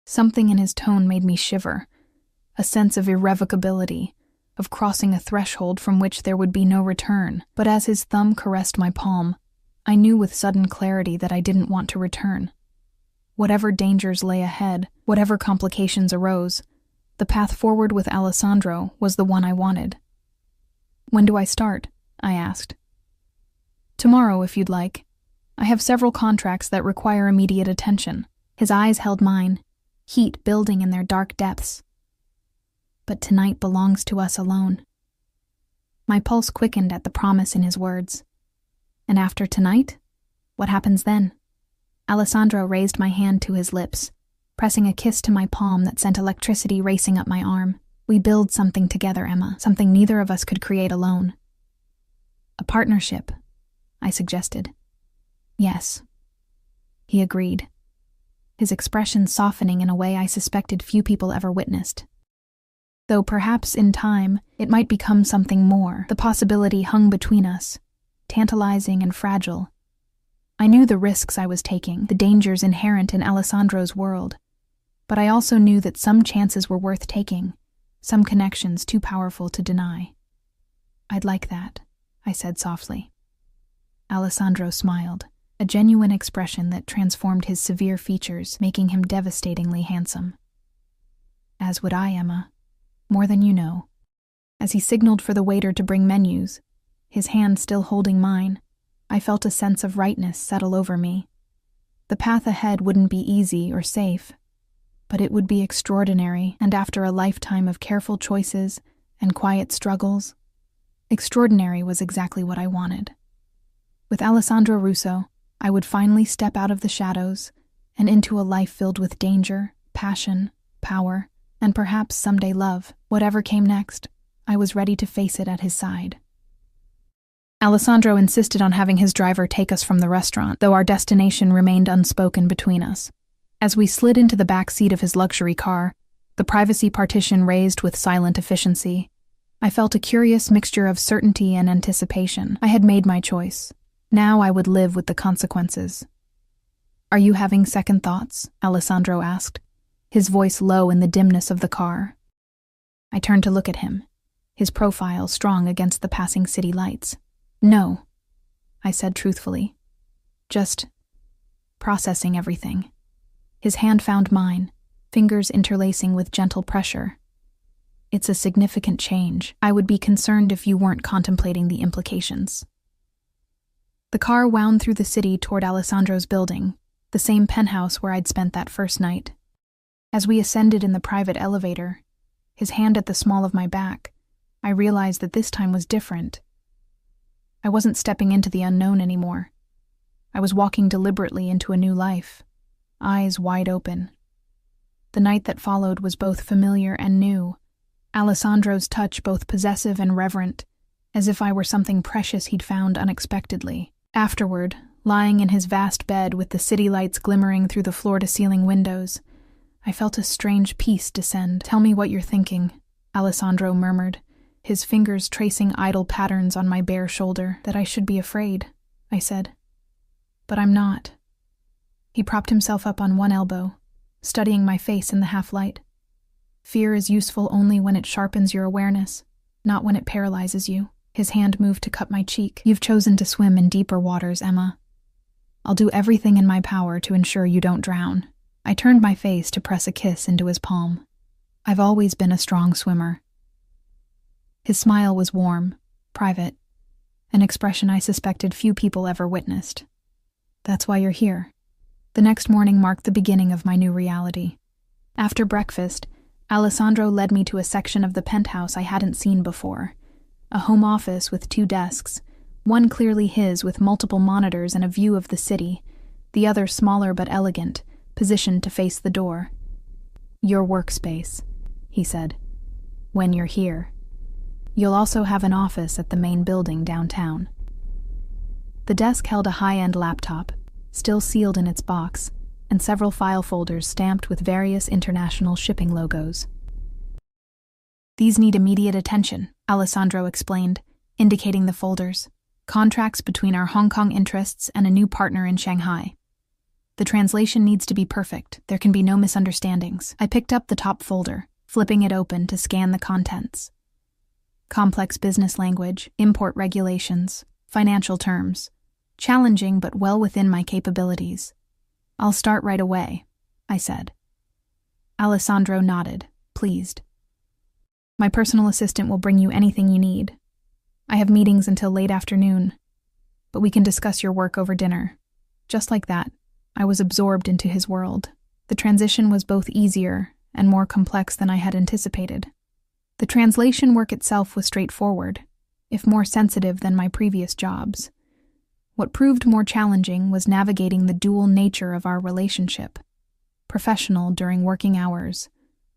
Something in his tone made me shiver, a sense of irrevocability, of crossing a threshold from which there would be no return. But as his thumb caressed my palm, I knew with sudden clarity that I didn't want to return. Whatever dangers lay ahead, whatever complications arose, the path forward with Alessandro was the one I wanted. "When do I start?" I asked. "Tomorrow, if you'd like. I have several contracts that require immediate attention." His eyes held mine, heat building in their dark depths. "But tonight belongs to us alone." My pulse quickened at the promise in his words. "And after tonight? What happens then?" Alessandro raised my hand to his lips, pressing a kiss to my palm that sent electricity racing up my arm. "We build something together, Emma, something neither of us could create alone." "A partnership," I suggested. "Yes." He agreed, his expression softening in a way I suspected few people ever witnessed. Though perhaps in time it might become something more. The possibility hung between us, tantalizing and fragile. I knew the risks I was taking, the dangers inherent in Alessandro's world, but I also knew that some chances were worth taking, some connections too powerful to deny. "I'd like that," I said softly. Alessandro smiled, a genuine expression that transformed his severe features, making him devastatingly handsome. "As would I, Emma. More than you know." As he signaled for the waiter to bring menus, his hand still holding mine, I felt a sense of rightness settle over me. The path ahead wouldn't be easy or safe, but it would be extraordinary, and after a lifetime of careful choices and quiet struggles, extraordinary was exactly what I wanted. With Alessandro Russo, I would finally step out of the shadows and into a life filled with danger, passion, power, and perhaps someday love. Whatever came next, I was ready to face it at his side. Alessandro insisted on having his driver take us from the restaurant, though our destination remained unspoken between us. As we slid into the back seat of his luxury car, the privacy partition raised with silent efficiency, I felt a curious mixture of certainty and anticipation. I had made my choice. Now I would live with the consequences. "Are you having second thoughts?" Alessandro asked, his voice low in the dimness of the car. I turned to look at him, his profile strong against the passing city lights. "No," I said truthfully. "Just processing everything." His hand found mine, fingers interlacing with gentle pressure. "It's a significant change. I would be concerned if you weren't contemplating the implications." The car wound through the city toward Alessandro's building, the same penthouse where I'd spent that first night. As we ascended in the private elevator, his hand at the small of my back, I realized that this time was different. I wasn't stepping into the unknown anymore. I was walking deliberately into a new life, eyes wide open. The night that followed was both familiar and new, Alessandro's touch both possessive and reverent, as if I were something precious he'd found unexpectedly. Afterward, lying in his vast bed with the city lights glimmering through the floor-to-ceiling windows, I felt a strange peace descend. "Tell me what you're thinking," Alessandro murmured, his fingers tracing idle patterns on my bare shoulder. "That I should be afraid," I said. "But I'm not." He propped himself up on one elbow, studying my face in the half-light. "Fear is useful only when it sharpens your awareness, not when it paralyzes you." His hand moved to cup my cheek. "You've chosen to swim in deeper waters, Emma. I'll do everything in my power to ensure you don't drown." I turned my face to press a kiss into his palm. "I've always been a strong swimmer." His smile was warm, private, an expression I suspected few people ever witnessed. "That's why you're here." The next morning marked the beginning of my new reality. After breakfast, Alessandro led me to a section of the penthouse I hadn't seen before, a home office with 2 desks, one clearly his with multiple monitors and a view of the city, the other smaller but elegant, positioned to face the door. "Your workspace," he said, "when you're here. You'll also have an office at the main building downtown." The desk held a high-end laptop, still sealed in its box, and several file folders stamped with various international shipping logos. "These need immediate attention," Alessandro explained, indicating the folders. "Contracts between our Hong Kong interests and a new partner in Shanghai. The translation needs to be perfect. There can be no misunderstandings." I picked up the top folder, flipping it open to scan the contents. Complex business language, import regulations, financial terms. Challenging but well within my capabilities. "I'll start right away," I said. Alessandro nodded, pleased. "My personal assistant will bring you anything you need. I have meetings until late afternoon, but we can discuss your work over dinner." Just like that, I was absorbed into his world. The transition was both easier and more complex than I had anticipated. The translation work itself was straightforward, if more sensitive than my previous jobs. What proved more challenging was navigating the dual nature of our relationship: professional during working hours,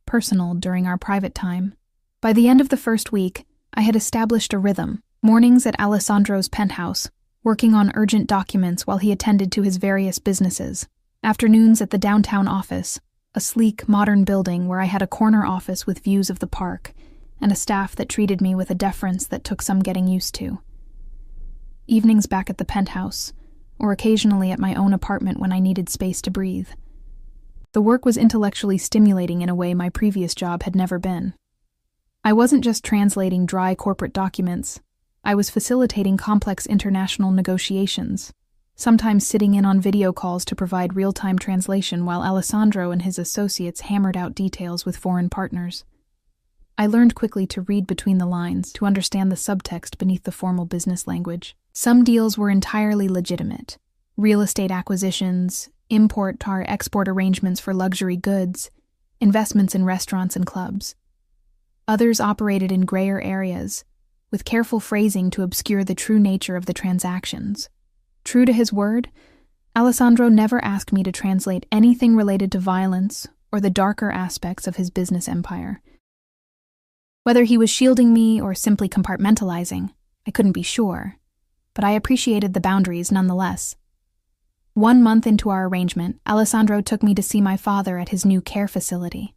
personal during our private time. By the end of the first week, I had established a rhythm: mornings at Alessandro's penthouse, working on urgent documents while he attended to his various businesses; afternoons at the downtown office, a sleek, modern building where I had a corner office with views of the park, and a staff that treated me with a deference that took some getting used to. Evenings back at the penthouse, or occasionally at my own apartment when I needed space to breathe. The work was intellectually stimulating in a way my previous job had never been. I wasn't just translating dry corporate documents, I was facilitating complex international negotiations, sometimes sitting in on video calls to provide real-time translation while Alessandro and his associates hammered out details with foreign partners. I learned quickly to read between the lines, to understand the subtext beneath the formal business language. Some deals were entirely legitimate: real estate acquisitions, import-export arrangements for luxury goods, investments in restaurants and clubs. Others operated in grayer areas, with careful phrasing to obscure the true nature of the transactions. True to his word, Alessandro never asked me to translate anything related to violence or the darker aspects of his business empire. Whether he was shielding me or simply compartmentalizing, I couldn't be sure, but I appreciated the boundaries nonetheless. 1 month into our arrangement, Alessandro took me to see my father at his new care facility,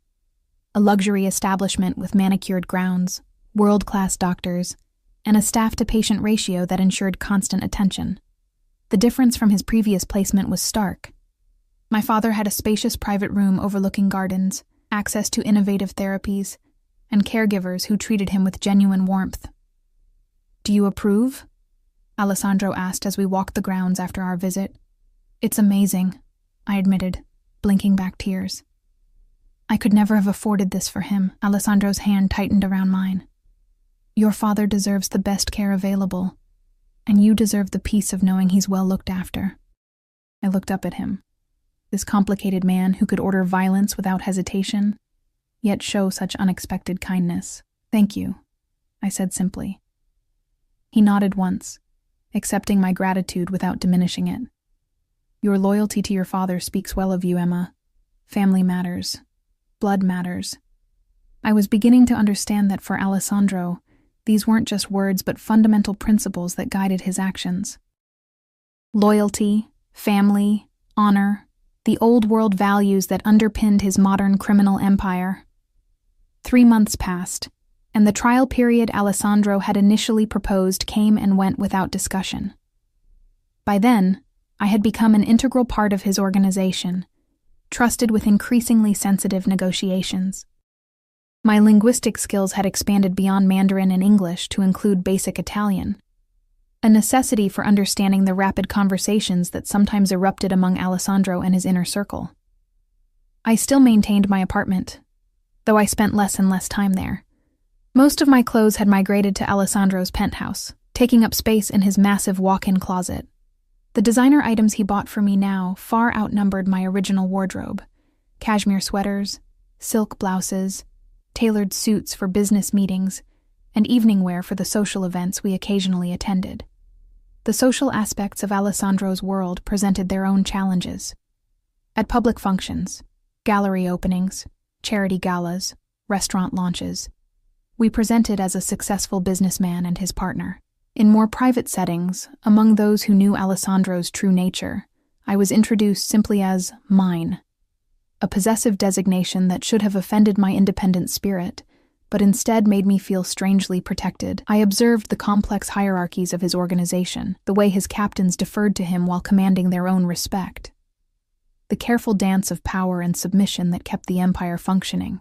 a luxury establishment with manicured grounds, world-class doctors, and a staff-to-patient ratio that ensured constant attention. The difference from his previous placement was stark. My father had a spacious private room overlooking gardens, access to innovative therapies, and caregivers who treated him with genuine warmth. "Do you approve?" Alessandro asked as we walked the grounds after our visit. "It's amazing," I admitted, blinking back tears. I could never have afforded this for him. Alessandro's hand tightened around mine. "Your father deserves the best care available, And you deserve the peace of knowing he's well looked after." I looked up at him. This complicated man who could order violence without hesitation, yet show such unexpected kindness. "Thank you," I said simply. He nodded once, accepting my gratitude without diminishing it. "Your loyalty to your father speaks well of you, Emma. Family matters. Blood matters." I was beginning to understand that for Alessandro, these weren't just words but fundamental principles that guided his actions. Loyalty, family, honor, the old-world values that underpinned his modern criminal empire. 3 months passed, and the trial period Alessandro had initially proposed came and went without discussion. By then, I had become an integral part of his organization, trusted with increasingly sensitive negotiations. My linguistic skills had expanded beyond Mandarin and English to include basic Italian, a necessity for understanding the rapid conversations that sometimes erupted among Alessandro and his inner circle. I still maintained my apartment, though I spent less and less time there. Most of my clothes had migrated to Alessandro's penthouse, taking up space in his massive walk-in closet. The designer items he bought for me now far outnumbered my original wardrobe: cashmere sweaters, silk blouses, tailored suits for business meetings, and evening wear for the social events we occasionally attended. The social aspects of Alessandro's world presented their own challenges. At public functions, gallery openings, charity galas, restaurant launches, we presented as a successful businessman and his partner. In more private settings, among those who knew Alessandro's true nature, I was introduced simply as mine, a possessive designation that should have offended my independent spirit, but instead made me feel strangely protected. I observed the complex hierarchies of his organization, the way his captains deferred to him while commanding their own respect, the careful dance of power and submission that kept the empire functioning.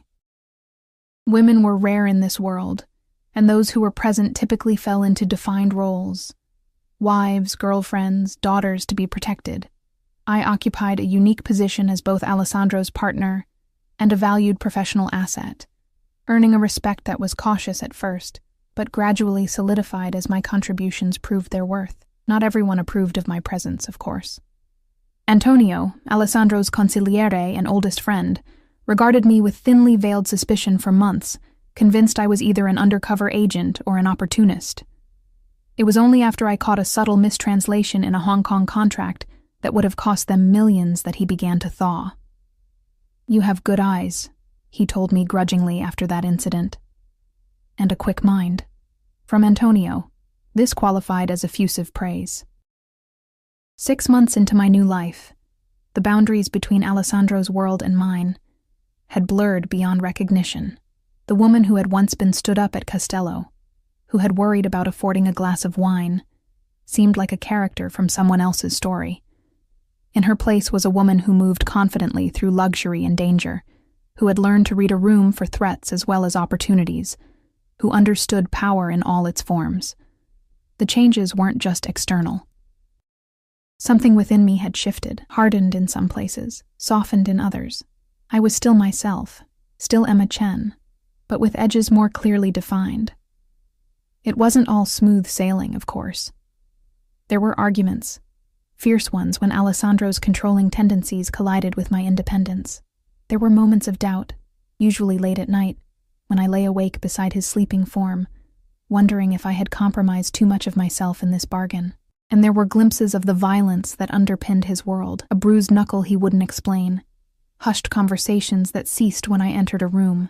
Women were rare in this world, and those who were present typically fell into defined roles: wives, girlfriends, daughters to be protected. I occupied a unique position as both Alessandro's partner and a valued professional asset, earning a respect that was cautious at first, but gradually solidified as my contributions proved their worth. Not everyone approved of my presence, of course. Antonio, Alessandro's consigliere and oldest friend, regarded me with thinly veiled suspicion for months, convinced I was either an undercover agent or an opportunist. It was only after I caught a subtle mistranslation in a Hong Kong contract that would have cost them millions that he began to thaw. "You have good eyes," he told me grudgingly after that incident. "And a quick mind." From Antonio, this qualified as effusive praise. 6 months into my new life, the boundaries between Alessandro's world and mine had blurred beyond recognition. The woman who had once been stood up at Castello, who had worried about affording a glass of wine, seemed like a character from someone else's story. In her place was a woman who moved confidently through luxury and danger, who had learned to read a room for threats as well as opportunities, who understood power in all its forms. The changes weren't just external. Something within me had shifted, hardened in some places, softened in others. I was still myself, still Emma Chen, but with edges more clearly defined. It wasn't all smooth sailing, of course. There were arguments, fierce ones when Alessandro's controlling tendencies collided with my independence. There were moments of doubt, usually late at night, when I lay awake beside his sleeping form, wondering if I had compromised too much of myself in this bargain. And there were glimpses of the violence that underpinned his world, a bruised knuckle he wouldn't explain, hushed conversations that ceased when I entered a room,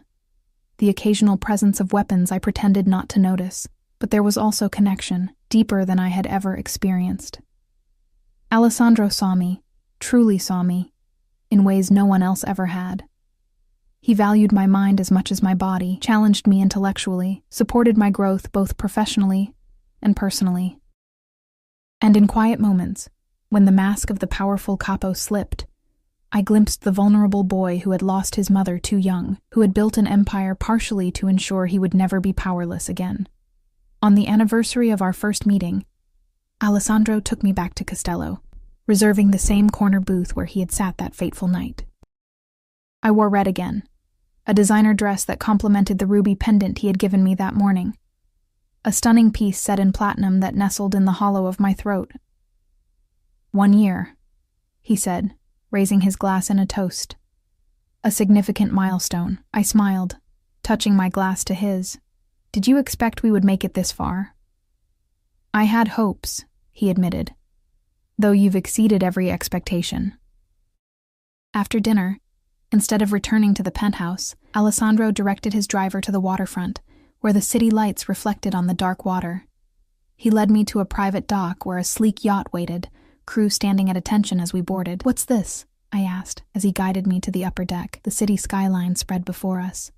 the occasional presence of weapons I pretended not to notice. But there was also connection, deeper than I had ever experienced. Alessandro saw me, truly saw me, in ways no one else ever had. He valued my mind as much as my body, challenged me intellectually, supported my growth both professionally and personally. And in quiet moments, when the mask of the powerful capo slipped, I glimpsed the vulnerable boy who had lost his mother too young, who had built an empire partially to ensure he would never be powerless again. On the anniversary of our first meeting, Alessandro took me back to Castello, reserving the same corner booth where he had sat that fateful night. I wore red again, a designer dress that complemented the ruby pendant he had given me that morning. a stunning piece set in platinum that nestled in the hollow of my throat. 1 year, he said, raising his glass in a toast. A significant milestone. I smiled, touching my glass to his. Did you expect we would make it this far? I had hopes, he admitted, though you've exceeded every expectation. After dinner, instead of returning to the penthouse, Alessandro directed his driver to the waterfront, where the city lights reflected on the dark water. He led me to a private dock where a sleek yacht waited, crew standing at attention as we boarded. What's this? I asked, as he guided me to the upper deck. The city skyline spread before us.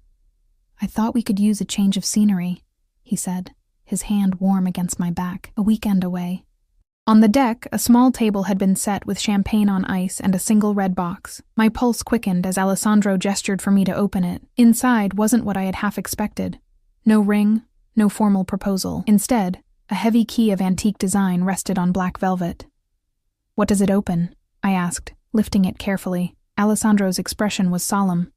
I thought we could use a change of scenery, he said, his hand warm against my back. A weekend away. On the deck, a small table had been set with champagne on ice and a single red box. My pulse quickened as Alessandro gestured for me to open it. Inside wasn't what I had half expected. No ring, no formal proposal. Instead, a heavy key of antique design rested on black velvet. What does it open? I asked, lifting it carefully. Alessandro's expression was solemn,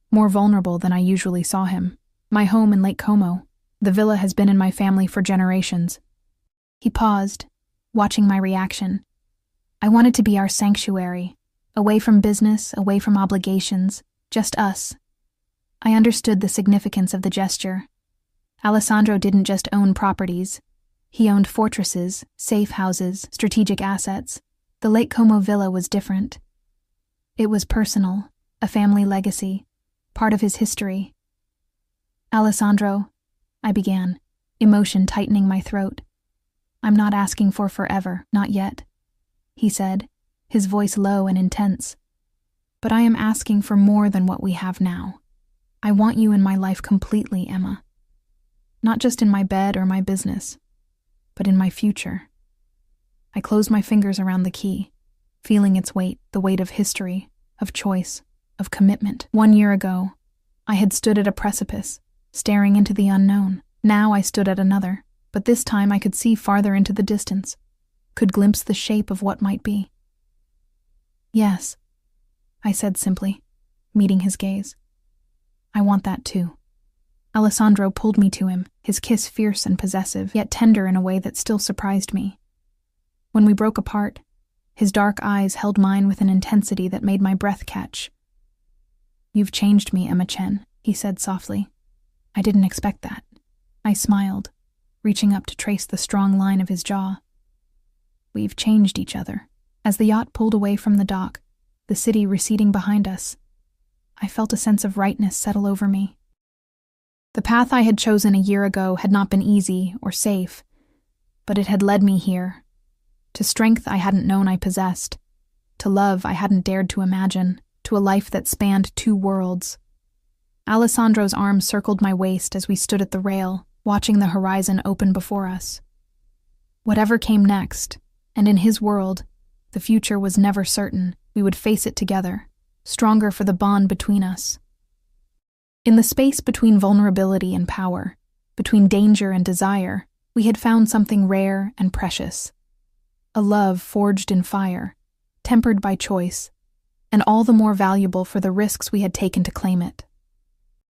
more vulnerable than I usually saw him. My home in Lake Como. The villa has been in my family for generations. He paused, watching my reaction. I wanted to be our sanctuary, away from business, away from obligations, just us. I understood the significance of the gesture. Alessandro didn't just own properties. He owned fortresses, safe houses, strategic assets. The Lake Como villa was different. It was personal, a family legacy, part of his history. Alessandro, I began, emotion tightening my throat. I'm not asking for forever, not yet, he said, his voice low and intense. But I am asking for more than what we have now. I want you in my life completely, Emma. Not just in my bed or my business, but in my future. I closed my fingers around the key, feeling its weight, the weight of history, of choice, of commitment. 1 year ago, I had stood at a precipice, staring into the unknown. Now I stood at another, but this time I could see farther into the distance, could glimpse the shape of what might be. Yes, I said simply, meeting his gaze. I want that too. Alessandro pulled me to him, his kiss fierce and possessive, yet tender in a way that still surprised me. When we broke apart, his dark eyes held mine with an intensity that made my breath catch. You've changed me, Emma Chen, he said softly. I didn't expect that. I smiled, reaching up to trace the strong line of his jaw. We've changed each other. As the yacht pulled away from the dock, the city receding behind us, I felt a sense of rightness settle over me. The path I had chosen a year ago had not been easy or safe, but it had led me here, to strength I hadn't known I possessed, to love I hadn't dared to imagine, to a life that spanned 2 worlds. Alessandro's arm circled my waist as we stood at the rail, watching the horizon open before us. Whatever came next, and in his world, the future was never certain, we would face it together, stronger for the bond between us. In the space between vulnerability and power, between danger and desire, we had found something rare and precious. A love forged in fire, tempered by choice, and all the more valuable for the risks we had taken to claim it.